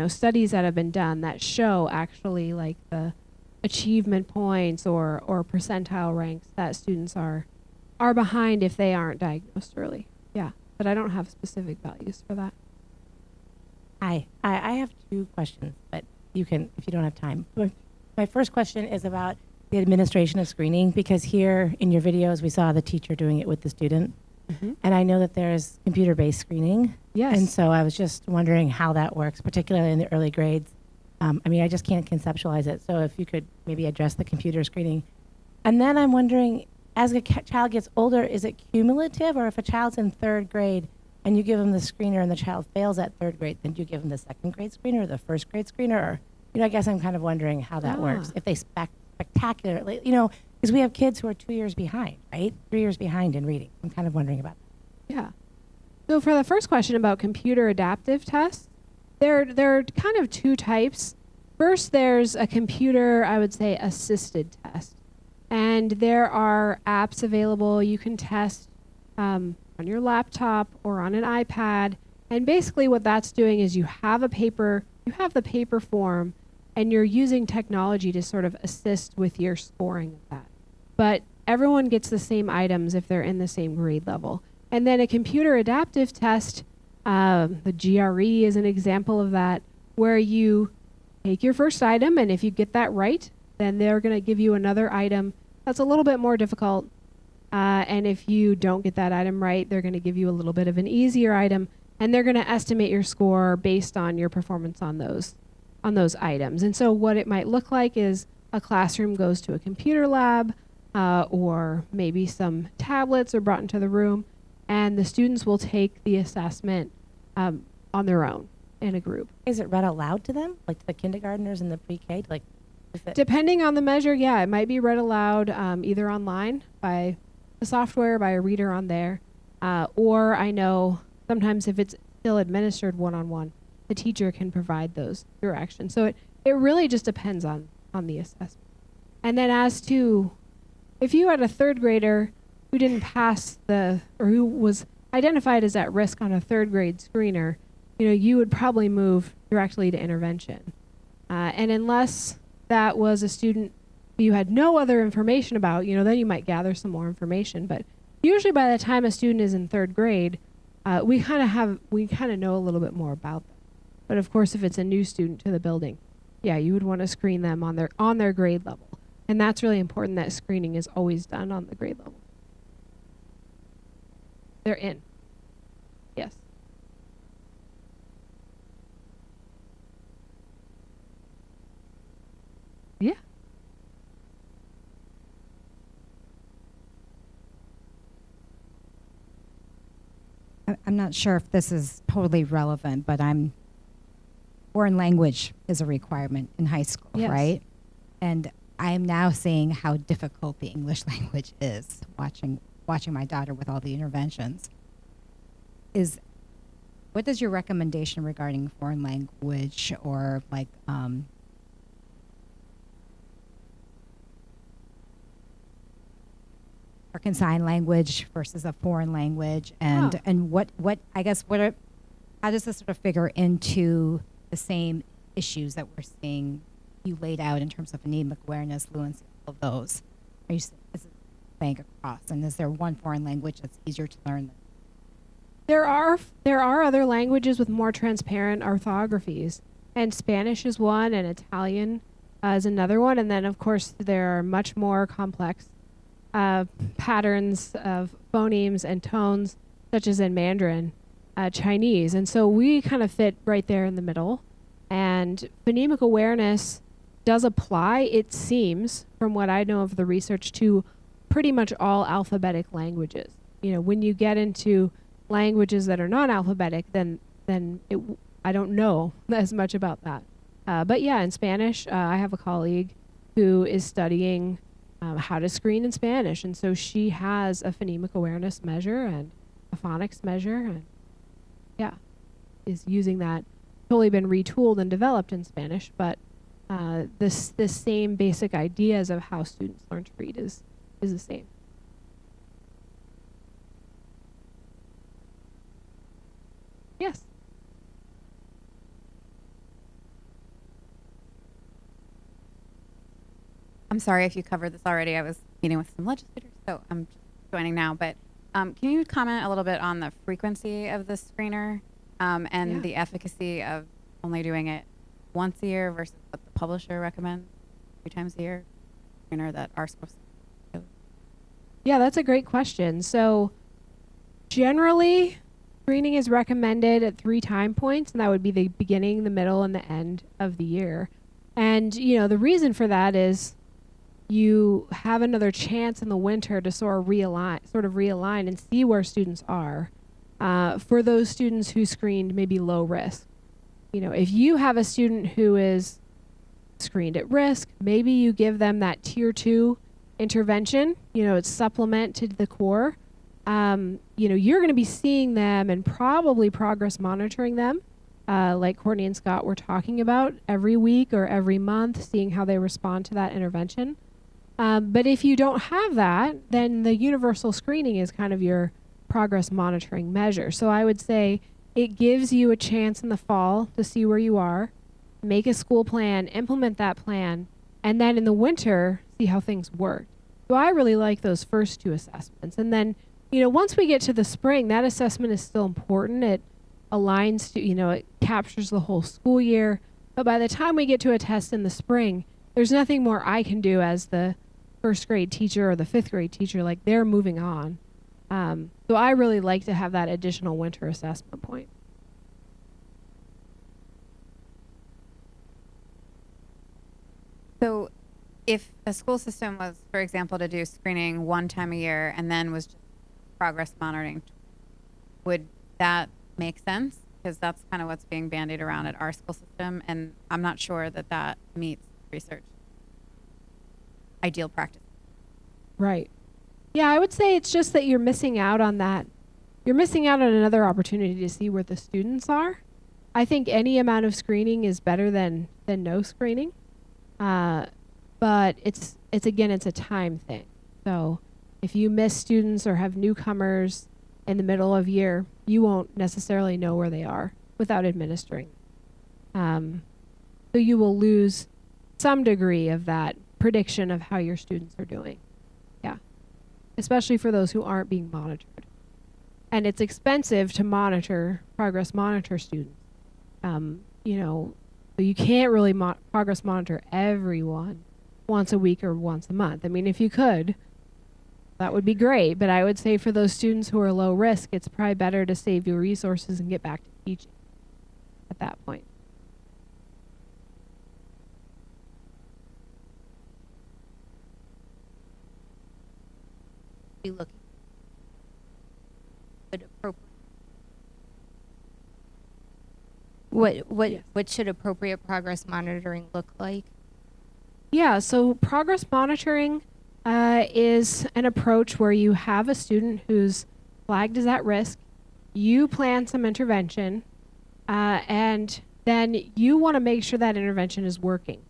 studies that have been done that show actually like the achievement points or percentile ranks that students are behind if they aren't diagnosed early. Yeah. But I don't have specific values for that. Hi. I have two questions, but you can, if you don't have time. My first question is about the administration of screening, because here in your videos we saw the teacher doing it with the student. And I know that there's computer-based screening. Yes. And so I was just wondering how that works, particularly in the early grades. I just can't conceptualize it. So if you could maybe address the computer screening. And then I'm wondering, as a child gets older, is it cumulative? Or if a child's in third grade and you give them the screener and the child fails at third grade, then do you give them the second grade screener or the first grade screener? Or, I guess I'm kind of wondering how that works. If they spectacularly, because we have kids who are 2 years behind, right? 3 years behind in reading. I'm kind of wondering about that. Yeah. So for the first question about computer adaptive tests, there are kind of two types. First, there's a computer, I would say, assisted test. And there are apps available. You can test on your laptop or on an iPad. And basically what that's doing is you have the paper form, and you're using technology to sort of assist with your scoring of that. But everyone gets the same items if they're in the same grade level. And then a computer adaptive test, the GRE is an example of that, where you take your first item, and if you get that right, then they're going to give you another item that's a little bit more difficult. And if you don't get that item right, they're going to give you a little bit of an easier item, and they're going to estimate your score based on your performance on those items. And so what it might look like is a classroom goes to a computer lab, or maybe some tablets are brought into the room, and the students will take the assessment on their own in a group. Is it read aloud to them, like to the kindergartners and the pre-K? Like, depending on the measure, yeah, it might be read aloud either online by the software, by a reader on there, or I know sometimes if it's still administered one-on-one, the teacher can provide those directions. So it really just depends on the assessment. And then as to, if you had a third grader who didn't pass or who was identified as at risk on a third grade screener, you would probably move directly to intervention. And unless that was a student who you had no other information about, then you might gather some more information. But usually by the time a student is in third grade, we kind of know a little bit more about them. But of course, if it's a new student to the building, yeah, you would want to screen them on their grade level. And that's really important, that screening is always done on the grade level. They're in. Yes. Yeah. I'm not sure if this is totally relevant, but foreign language is a requirement in high school, yes. right? And I am now seeing how difficult the English language is, watching my daughter with all the interventions. What is your recommendation regarding foreign language, or like or can sign language versus a foreign language, and how does this sort of figure into the same issues that we're seeing you laid out in terms of phonemic awareness, fluency, all of those? Is it bank across, and is there one foreign language that's easier to learn? There are other languages with more transparent orthographies, and Spanish is one, and Italian is another one, and then of course there are much more complex patterns of phonemes and tones, such as in Mandarin, Chinese, and so we kind of fit right there in the middle. And phonemic awareness does apply, it seems, from what I know of the research, to pretty much all alphabetic languages. When you get into languages that are non-alphabetic, then I don't know as much about that. But yeah, in Spanish, I have a colleague who is studying how to screen in Spanish, and so she has a phonemic awareness measure and a phonics measure, and yeah, is using that. Totally been retooled and developed in Spanish, but this same basic ideas of how students learn to read is the same. Yes. I'm sorry if you covered this already. I was meeting with some legislators, so I'm joining now. But can you comment a little bit on the frequency of the screener and the efficacy of only doing it once a year versus what the publisher recommends 3 times a year? Screener that are supposed to do. Yeah, that's a great question. So generally, screening is recommended at 3 time points, and that would be the beginning, the middle, and the end of the year. And the reason for that is you have another chance in the winter to sort of realign and see where students are. For those students who screened maybe low risk. If you have a student who is screened at risk, maybe you give them that tier 2 intervention, it's supplement to the core. You're going to be seeing them and probably progress monitoring them, like Courtney and Scott were talking about, every week or every month, seeing how they respond to that intervention. But if you don't have that, then the universal screening is kind of your progress monitoring measure. So I would say it gives you a chance in the fall to see where you are, make a school plan, implement that plan, and then in the winter, see how things work. So I really like those first 2 assessments. And then, once we get to the spring, that assessment is still important. It aligns to, it captures the whole school year. But by the time we get to a test in the spring, there's nothing more I can do as the first grade teacher or the 5th grade teacher. Like, they're moving on. So I really like to have that additional winter assessment point. So if a school system was, for example, to do screening 1 time a year and then was just progress monitoring, would that make sense? Because that's kind of what's being bandied around at our school system, and I'm not sure that that meets research ideal practice. Right. Yeah, I would say it's just that you're missing out on that. You're missing out on another opportunity to see where the students are. I think any amount of screening is better than no screening. But it's a time thing. So if you miss students or have newcomers in the middle of year, you won't necessarily know where they are without administering. So you will lose some degree of that prediction of how your students are doing. Yeah. Especially for those who aren't being monitored. And it's expensive to progress monitor students. So you can't really progress monitor everyone once a week or once a month. I mean, if you could, that would be great. But I would say for those students who are low risk, it's probably better to save your resources and get back to teaching at that point. Be looking at appropriate. What should appropriate progress monitoring look like? Yeah, so progress monitoring is an approach where you have a student who's flagged as at risk, you plan some intervention, and then you want to make sure that intervention is working,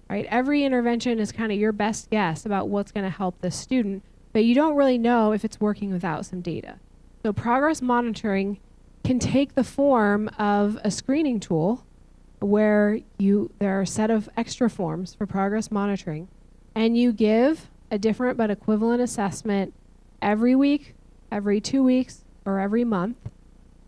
right? Every intervention is kind of your best guess about what's going to help the student, but you don't really know if it's working without some data. So progress monitoring can take the form of a screening tool where there are a set of extra forms for progress monitoring, and you give a different but equivalent assessment every week, every 2 weeks, or every month.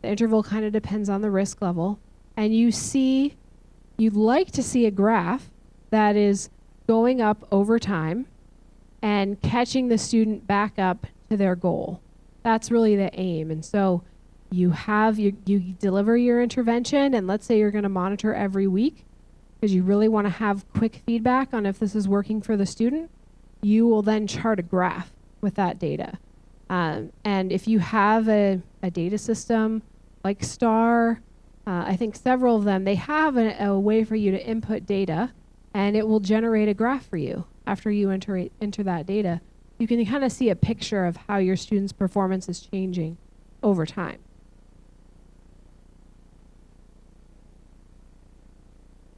The interval kind of depends on the risk level. And you'd like to see a graph that is going up over time and catching the student back up to their goal. That's really the aim. And so you deliver your intervention, and let's say you're going to monitor every week because you really want to have quick feedback on if this is working for the student. You will then chart a graph with that data. And if you have a data system like STAR, I think several of them, they have a way for you to input data, and it will generate a graph for you after you enter that data. You can kind of see a picture of how your student's performance is changing over time.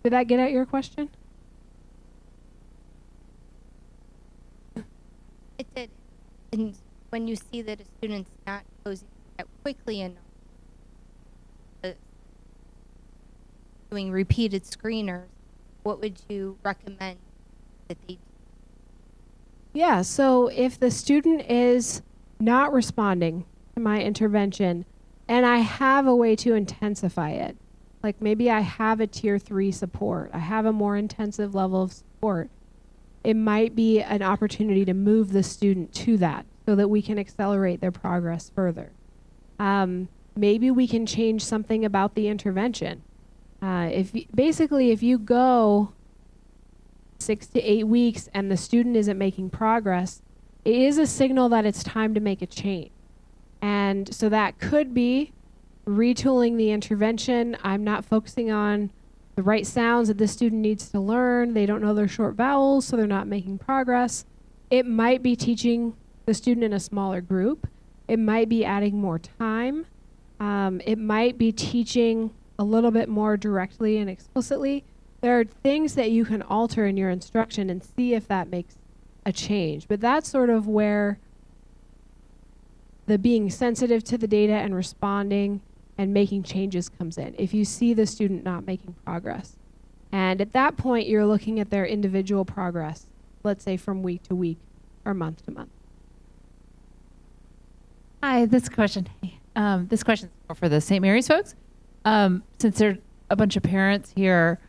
Did that get at your question? It did. And when you see that a student's not closing out quickly enough, doing repeated screeners, what would you recommend that they do? Yeah, so if the student is not responding to my intervention and I have a way to intensify it, like maybe I have a tier 3 support, I have a more intensive level of support, it might be an opportunity to move the student to that so that we can accelerate their progress further. Maybe we can change something about the intervention. If you go 6 to 8 weeks and the student isn't making progress, it is a signal that it's time to make a change. And so that could be retooling the intervention. I'm not focusing on the right sounds that the student needs to learn. They don't know their short vowels, so they're not making progress. It might be teaching the student in a smaller group. It might be adding more time. It might be teaching a little bit more directly and explicitly. There are things that you can alter in your instruction and see if that makes a change. But that's sort of where the being sensitive to the data and responding and making changes comes in. If you see the student not making progress. And at that point, you're looking at their individual progress, let's say from week to week or month to month. Hi, this question is more for the St. Mary's folks. Since there are a bunch of parents here,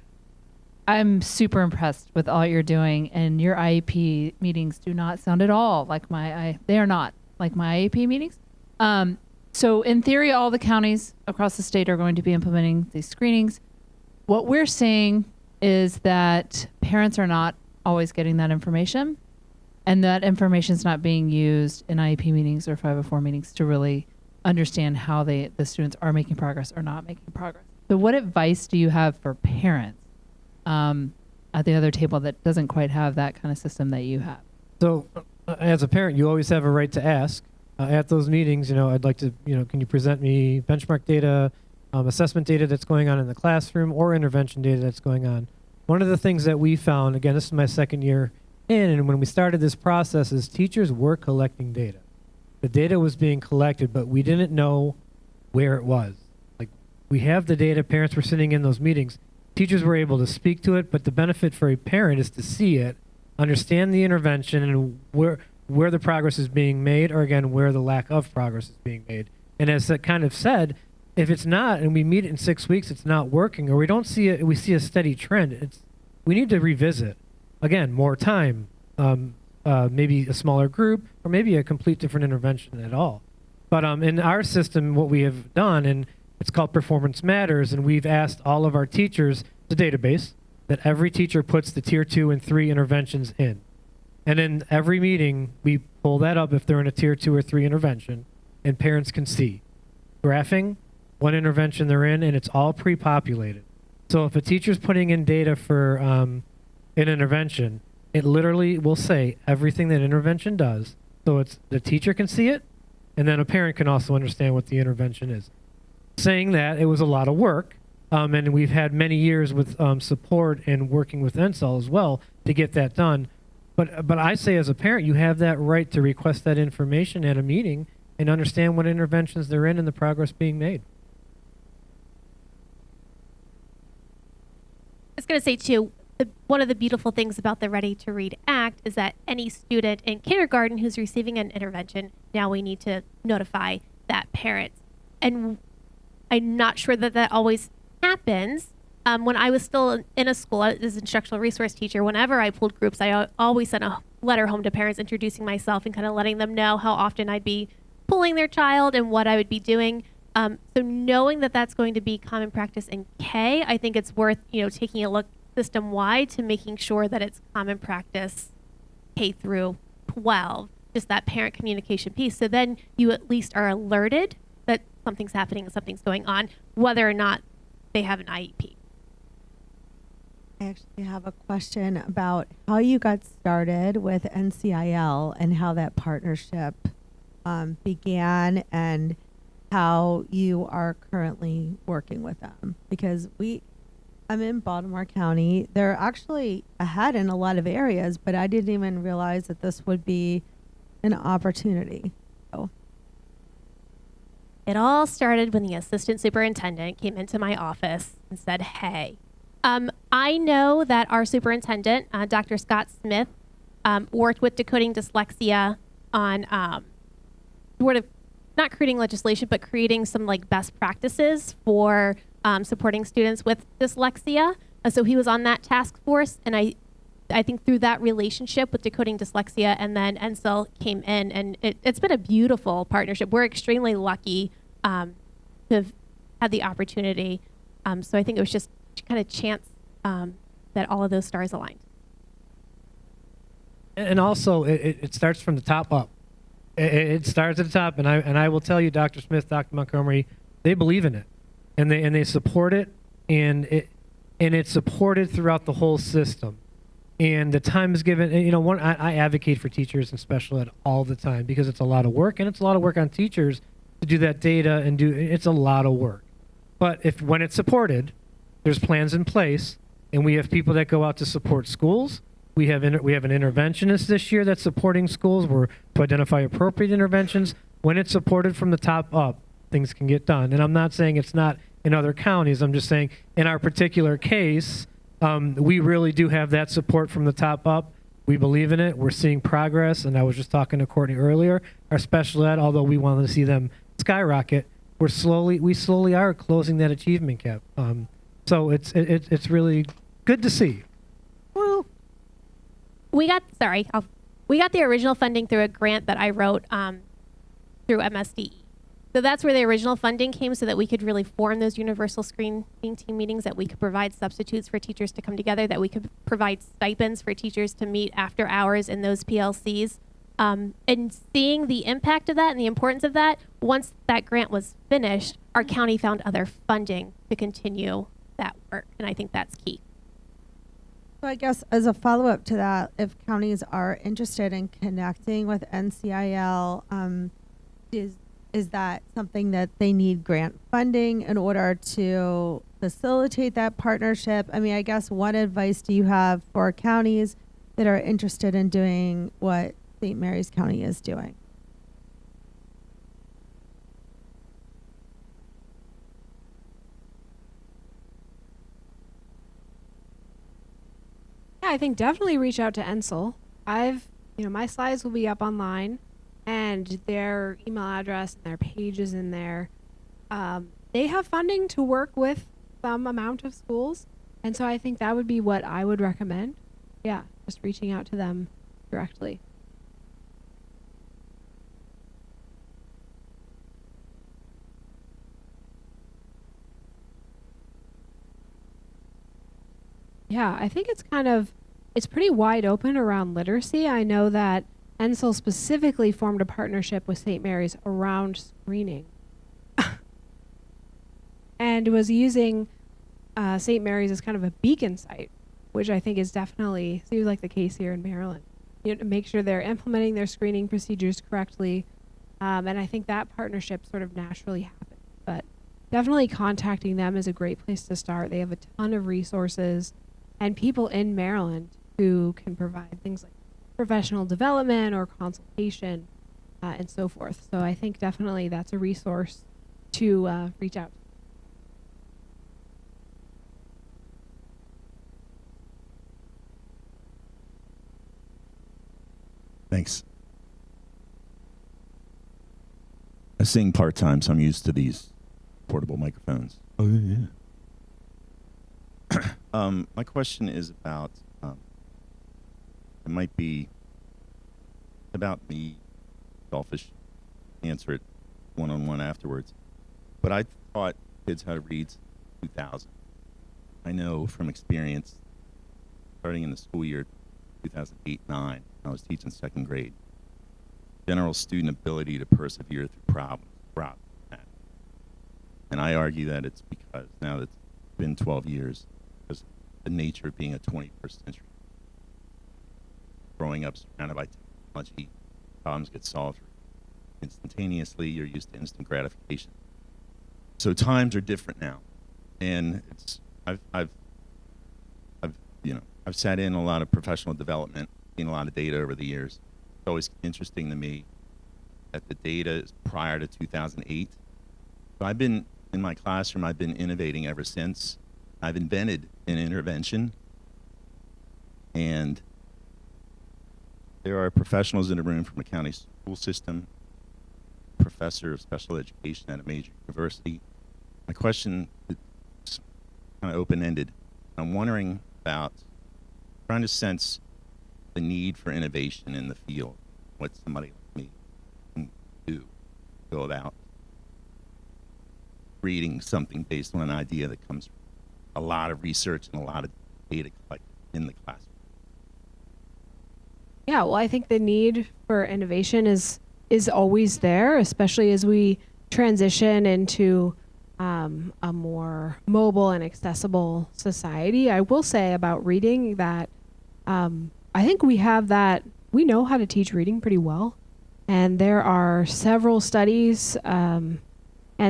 I'm super impressed with all you're doing, and your IEP meetings do not sound at all like they are not like my IEP meetings. So in theory, all the counties across the state are going to be implementing these screenings. What we're seeing is that parents are not always getting that information, and that information is not being used in IEP meetings or 504 meetings to really understand how the students are making progress or not making progress. So what advice do you have for parents at the other table that doesn't quite have that kind of system that you have? So as a parent, you always have a right to ask. At those meetings, I'd like to, can you present me benchmark data, assessment data that's going on in the classroom, or intervention data that's going on? One of the things that we found, again, this is my second year in, and when we started this process, is teachers were collecting data. The data was being collected, but we didn't know where it was. Like, we have the data, parents were sitting in those meetings, teachers were able to speak to it, but the benefit for a parent is to see it, understand the intervention, and where the progress is being made, or again, where the lack of progress is being made. And as that kind of said, if it's not, and we meet it in 6 weeks, it's not working, or we don't see it, we see a steady trend, we need to revisit. Again, more time, maybe a smaller group, or maybe a complete different intervention at all. But in our system, what we have done, and it's called Performance Matters, and we've asked all of our teachers, the database, that every teacher puts the tier 2 and 3 interventions in. And in every meeting, we pull that up if they're in a tier 2 or 3 intervention, and parents can see graphing, what intervention they're in, and it's all pre-populated. So if a teacher's putting in data for an intervention, it literally will say everything that intervention does. So it's the teacher can see it, and then a parent can also understand what the intervention is. Saying that, it was a lot of work, and we've had many years with support and working with NCIL as well to get that done. But I say as a parent, you have that right to request that information at a meeting and understand what interventions they're in and the progress being made. I was going to say, too, one of the beautiful things about the Ready to Read Act is that any student in kindergarten who's receiving an intervention, now we need to notify that parent. And I'm not sure that that always happens. When I was still in a school as an instructional resource teacher, whenever I pulled groups, I always sent a letter home to parents introducing myself and kind of letting them know how often I'd be pulling their child and what I would be doing. So knowing that that's going to be common practice in K, I think it's worth taking a look system-wide to making sure that it's common practice K through 12, just that parent communication piece. So then you at least are alerted that something's happening and something's going on, whether or not they have an IEP. I actually have a question about how you got started with NCIL and how that partnership began and how you are currently working with them. Because I'm in Baltimore County. They're actually ahead in a lot of areas, but I didn't even realize that this would be an opportunity. So. It all started when the assistant superintendent came into my office and said, hey, I know that our superintendent, Dr. Scott Smith, worked with Decoding Dyslexia on sort of not creating legislation, but creating some best practices for supporting students with dyslexia. So he was on that task force, and I think through that relationship with Decoding Dyslexia, and then NCIL came in, and it's been a beautiful partnership. We're extremely lucky to have had the opportunity. So I think it was just kind of chance that all of those stars aligned. And also, it starts from the top up. It starts at the top, and I will tell you, Dr. Smith, Dr. Montgomery, they believe in it, and they support it, and it's supported throughout the whole system. And the time is given. I advocate for teachers in special ed all the time because it's a lot of work, and it's a lot of work on teachers to do that data and it's a lot of work. But when it's supported, there's plans in place, and we have people that go out to support schools. We have an interventionist this year that's supporting schools to identify appropriate interventions. when it's supported from the top up, things can get done. And I'm not saying it's not in other counties. I'm just saying in our particular case, we really do have that support from the top up. We believe in it. We're seeing progress. And I was just talking to Courtney earlier. Our special ed, although we wanted to see them skyrocket, we slowly are closing that achievement gap. So it's really good to see. Woo. We got the original funding through a grant that I wrote through MSDE. So that's where the original funding came, so that we could really form those universal screening team meetings, that we could provide substitutes for teachers to come together, that we could provide stipends for teachers to meet after hours in those PLCs. And seeing the impact of that and the importance of that, once that grant was finished, our county found other funding to continue that work. And I think that's key. So I guess as a follow-up to that, if counties are interested in connecting with NCIL, is that something that they need grant funding in order to facilitate that partnership? I mean, I guess what advice do you have for counties that are interested in doing what St. Mary's County is doing? Yeah, I think definitely reach out to NCIL. My slides will be up online, and their email address and their page is in there. They have funding to work with some amount of schools, and so I think that would be what I would recommend. Yeah, just reaching out to them directly. Yeah, I think it's pretty wide open around literacy. I know that NCIL specifically formed a partnership with St. Mary's around screening and was using St. Mary's as kind of a beacon site, which I think is definitely seems like the case here in Maryland. To make sure they're implementing their screening procedures correctly. And I think that partnership sort of naturally happened. But definitely contacting them is a great place to start. They have a ton of resources and people in Maryland who can provide things like professional development or consultation and so forth. So I think definitely that's a resource to reach out to. Thanks. I sing part-time, so I'm used to these portable microphones. Oh, yeah. My question is about, it might be about me, selfish, answer it one-on-one afterwards. But I taught kids how to read since 2000. I know from experience, starting in the school year 2008-9, I was teaching second grade. General student ability to persevere through problems. And I argue that it's because now that it's been 12 years, because of the nature of being a 21st century. Growing up surrounded by technology, problems get solved instantaneously. You're used to instant gratification. So times are different now. And I've sat in a lot of professional development, seen a lot of data over the years. It's always interesting to me that the data is prior to 2008. So I've been, in my classroom, I've been innovating ever since. I've invented an intervention. And there are professionals in the room from a county school system, professor of special education at a major university. My question is kind of open-ended. I'm wondering about trying to sense the need for innovation in the field, what somebody like me can do, go about creating something based on an idea that comes from a lot of research and a lot of data collected in the classroom. Yeah, well, I think the need for innovation is always there, especially as we transition into a more mobile and accessible society. I will say about reading that I think we know how to teach reading pretty well. And there are several studies and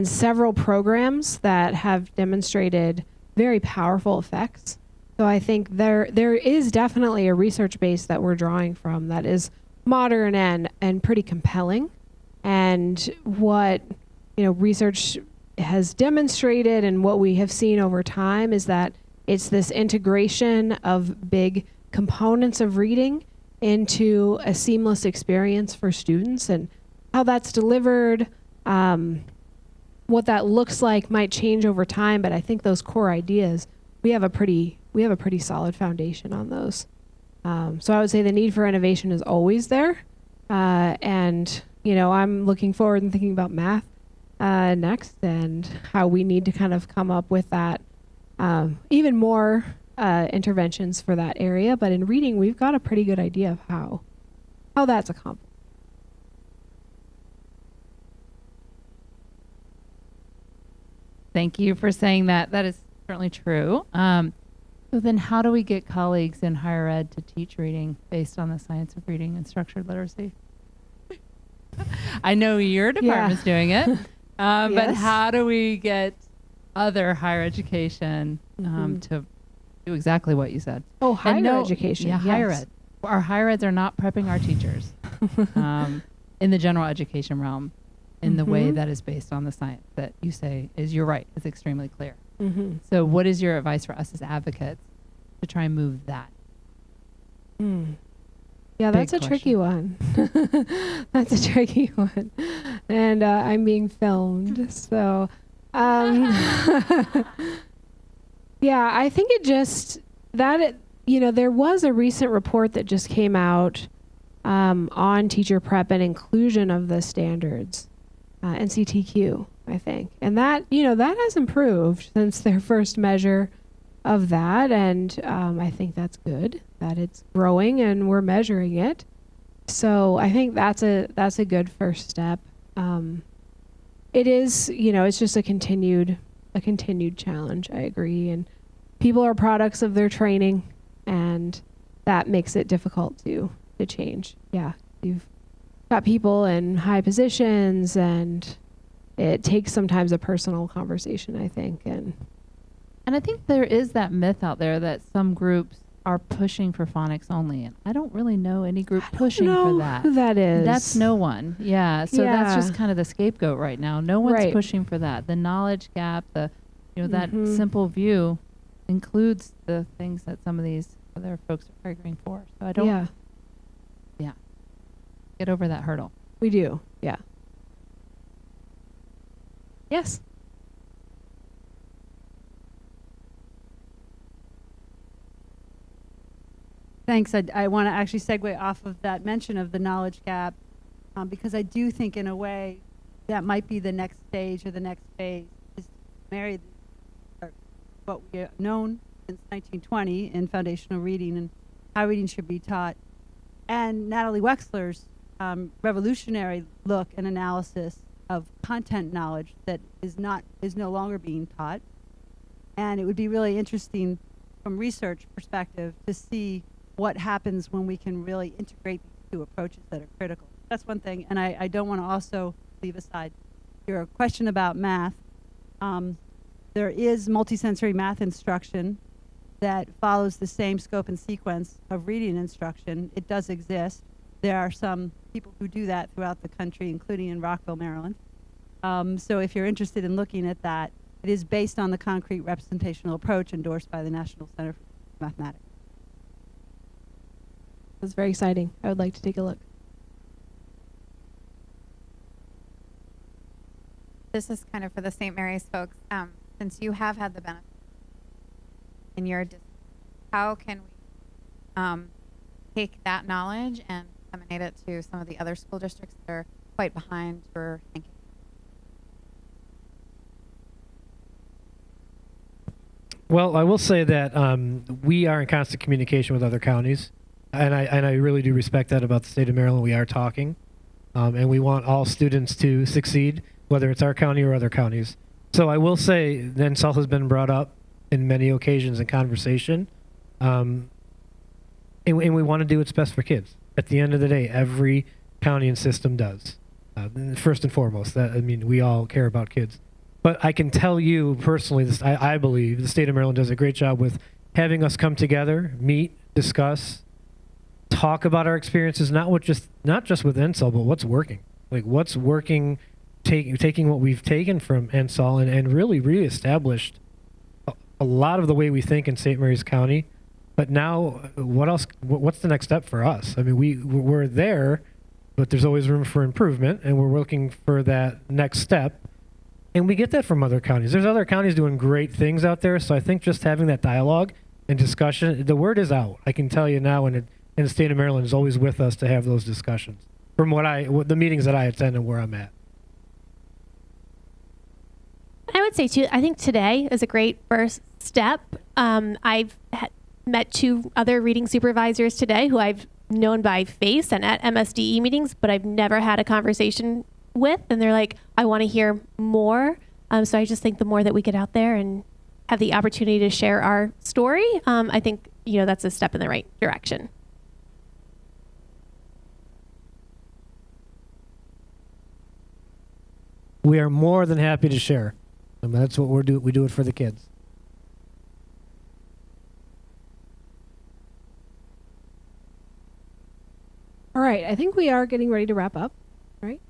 several programs that have demonstrated very powerful effects. So I think there is definitely a research base that we're drawing from that is modern and pretty compelling. And what, research has demonstrated and what we have seen over time is that it's this integration of big components of reading into a seamless experience for students, and how that's delivered, what that looks like might change over time, but I think those core ideas, we have a pretty solid foundation on those. So I would say the need for innovation is always there, and I'm looking forward and thinking about math next, and how we need to kind of come up with that, even more interventions for that area. But in reading, we've got a pretty good idea of how that's accomplished. Thank you for saying that. That is certainly true. So then how do we get colleagues in higher ed to teach reading based on the science of reading and structured literacy? I know your department's doing it, but Yes. how do we get other higher education to do exactly what you said? Oh, higher education. Yeah, higher yes. ed. Our higher eds are not prepping our teachers in the general education realm in the way that is based on the science that you say is, you're right, it's extremely clear. So what is your advice for us as advocates to try and move that? Yeah, that's a tricky one. That's a tricky one. And I'm being filmed, so yeah, I think there was a recent report that just came out on teacher prep and inclusion of the standards, NCTQ, I think. And that has improved since their first measure of that. And I think that's good that it's growing and we're measuring it. So I think that's a good first step. It is, it's just a continued challenge. I agree. And people are products of their training, and that makes it difficult to change. Yeah. You've got people in high positions, and it takes sometimes a personal conversation, I think. And I think there is that myth out there that some groups are pushing for phonics only, and I don't really know any group pushing for that. Who that is? That's no one. Yeah. So that's just kind of the scapegoat right now. No one's pushing for that. The knowledge gap, that simple view includes the things that some of these other folks are arguing for. So I don't. Yeah. Get over that hurdle. We do. Yeah. Yes. Thanks. I want to actually segue off of that mention of the knowledge gap, because I do think in a way that might be the next stage or the next phase, is to marry what we have known since 1920 in foundational reading and how reading should be taught, and Natalie Wexler's revolutionary look and analysis of content knowledge that is no longer being taught. And it would be really interesting from research perspective to see what happens when we can really integrate these two approaches that are critical. That's one thing. And I don't want to also leave aside your question about math. There is multisensory math instruction that follows the same scope and sequence of reading instruction. It does exist. There are some people who do that throughout the country, including in Rockville, Maryland. So if you're interested in looking at that, it is based on the concrete representational approach endorsed by the National Center for Mathematics. That's very exciting. I would like to take a look. This is kind of for the St. Mary's folks. Since you have had the benefit in your district, how can we take that knowledge and disseminate it to some of the other school districts that are quite behind your thinking? Well, I will say that we are in constant communication with other counties, and I really do respect that about the state of Maryland. We are talking, and we want all students to succeed, whether it's our county or other counties. So I will say that NCIL has been brought up in many occasions in conversation, and we want to do what's best for kids. At the end of the day, every county and system does. First and foremost, we all care about kids. But I can tell you personally, I believe the state of Maryland does a great job with having us come together, meet, discuss, talk about our experiences, not just with NCIL, but what's working. Like what's working, taking what we've taken from NCIL and really reestablished a lot of the way we think in St. Mary's County. But now, what else? What's the next step for us? I mean, we're there, but there's always room for improvement, and we're looking for that next step. And we get that from other counties. There's other counties doing great things out there. So I think just having that dialogue and discussion, the word is out. I can tell you now, and the state of Maryland is always with us to have those discussions. From the meetings that I attend and where I'm at. I would say too, I think today is a great first step. I've met 2 other reading supervisors today who I've known by face and at MSDE meetings, but I've never had a conversation with, and they're like, I want to hear more. So I just think the more that we get out there and have the opportunity to share our story, I think, that's a step in the right direction. We are more than happy to share. I mean, that's what we do it for the kids. All right, I think we are getting ready to wrap up, right?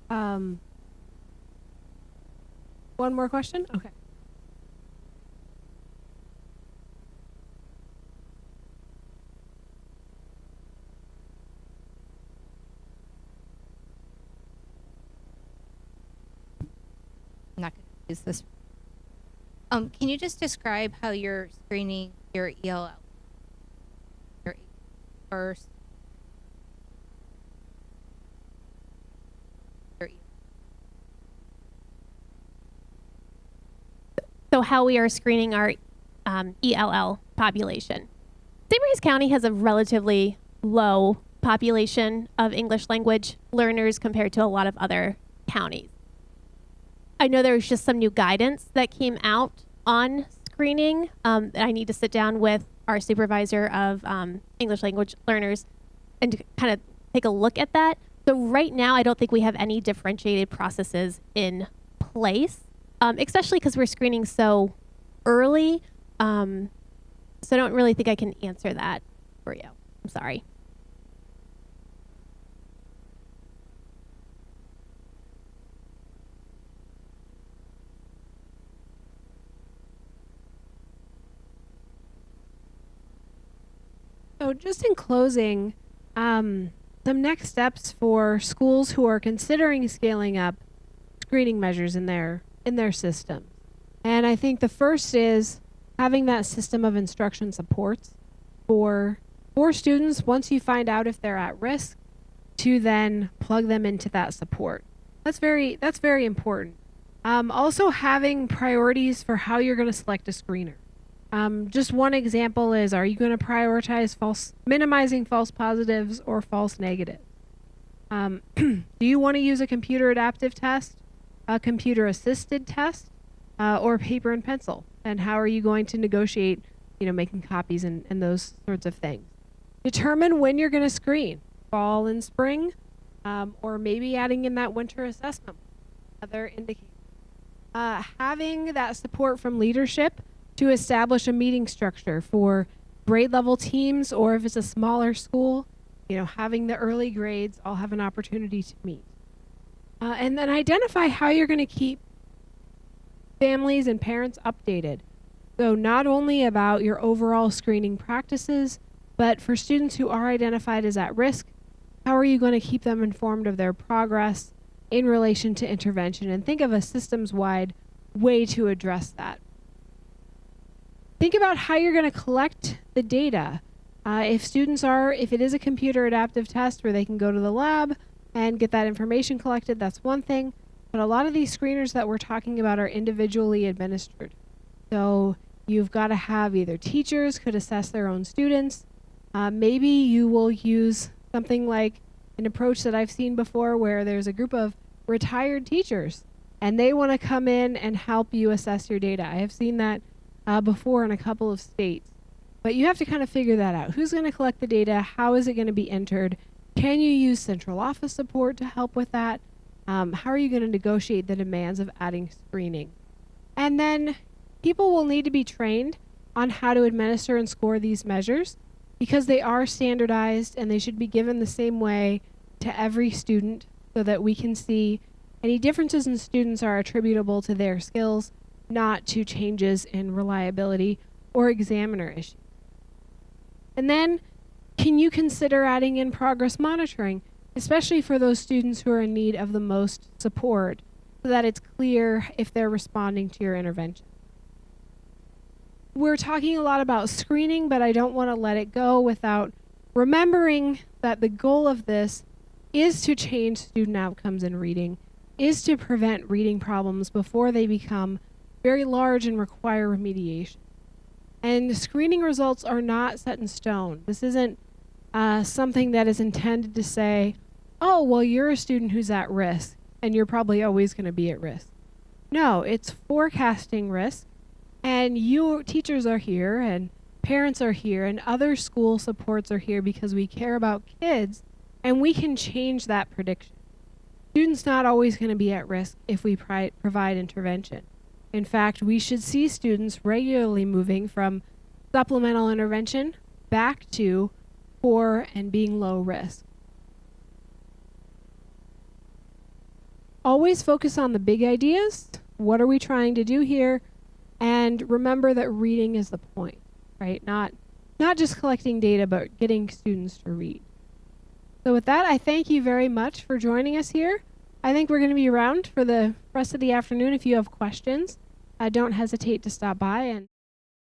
One more question? Okay. I'm not going to use this. Can you just describe how you're screening your ELL? Your first. So how we are screening our ELL population. St. Mary's County has a relatively low population of English language learners compared to a lot of other counties. I know there was just some new guidance that came out on screening. I need to sit down with our supervisor of English language learners and to kind of take a look at that. So right now, I don't think we have any differentiated processes in place. Especially because we're screening so early. So I don't really think I can answer that for you. I'm sorry. So just in closing, some next steps for schools who are considering scaling up screening measures in their system. And I think the first is having that system of instruction supports for students once you find out if they're at risk to then plug them into that support. That's very important. Also having priorities for how you're going to select a screener. Just one example is, are you going to prioritize minimizing false positives or false negatives? Do you want to use a computer adaptive test, a computer assisted test, or paper and pencil? And how are you going to negotiate, making copies and those sorts of things? Determine when you're going to screen, fall and spring, or maybe adding in that winter assessment. Other indicators. Having that support from leadership to establish a meeting structure for grade level teams, or if it's a smaller school, having the early grades all have an opportunity to meet. And then identify how you're going to keep families and parents updated. So not only about your overall screening practices, but for students who are identified as at risk, how are you going to keep them informed of their progress in relation to intervention? And think of a systems-wide way to address that. Think about how you're going to collect the data. If it is a computer adaptive test where they can go to the lab and get that information collected, that's one thing. But a lot of these screeners that we're talking about are individually administered. So you've got to have either teachers could assess their own students. Maybe you will use something like an approach that I've seen before where there's a group of retired teachers and they want to come in and help you assess your data. I have seen that before in a couple of states. But you have to kind of figure that out. Who's going to collect the data? How is it going to be entered? Can you use central office support to help with that? How are you going to negotiate the demands of adding screening? And then people will need to be trained on how to administer and score these measures because they are standardized and they should be given the same way to every student so that we can see any differences in students are attributable to their skills, not to changes in reliability or examiner issues. And then, can you consider adding in progress monitoring, especially for those students who are in need of the most support, so that it's clear if they're responding to your intervention? We're talking a lot about screening, but I don't want to let it go without remembering that the goal of this is to change student outcomes in reading, is to prevent reading problems before they become very large and require remediation. And screening results are not set in stone. This isn't something that is intended to say, oh, well, you're a student who's at risk, and you're probably always going to be at risk. No, it's forecasting risk, and you teachers are here, and parents are here, and other school supports are here because we care about kids, and we can change that prediction. Students not always going to be at risk if we provide intervention. In fact, we should see students regularly moving from supplemental intervention back to poor and being low risk. Always focus on the big ideas. What are we trying to do here? And remember that reading is the point, right? Not just collecting data, but getting students to read. So with that, I thank you very much for joining us here. I think we're going to be around for the rest of the afternoon if you have questions. Don't hesitate to stop by. And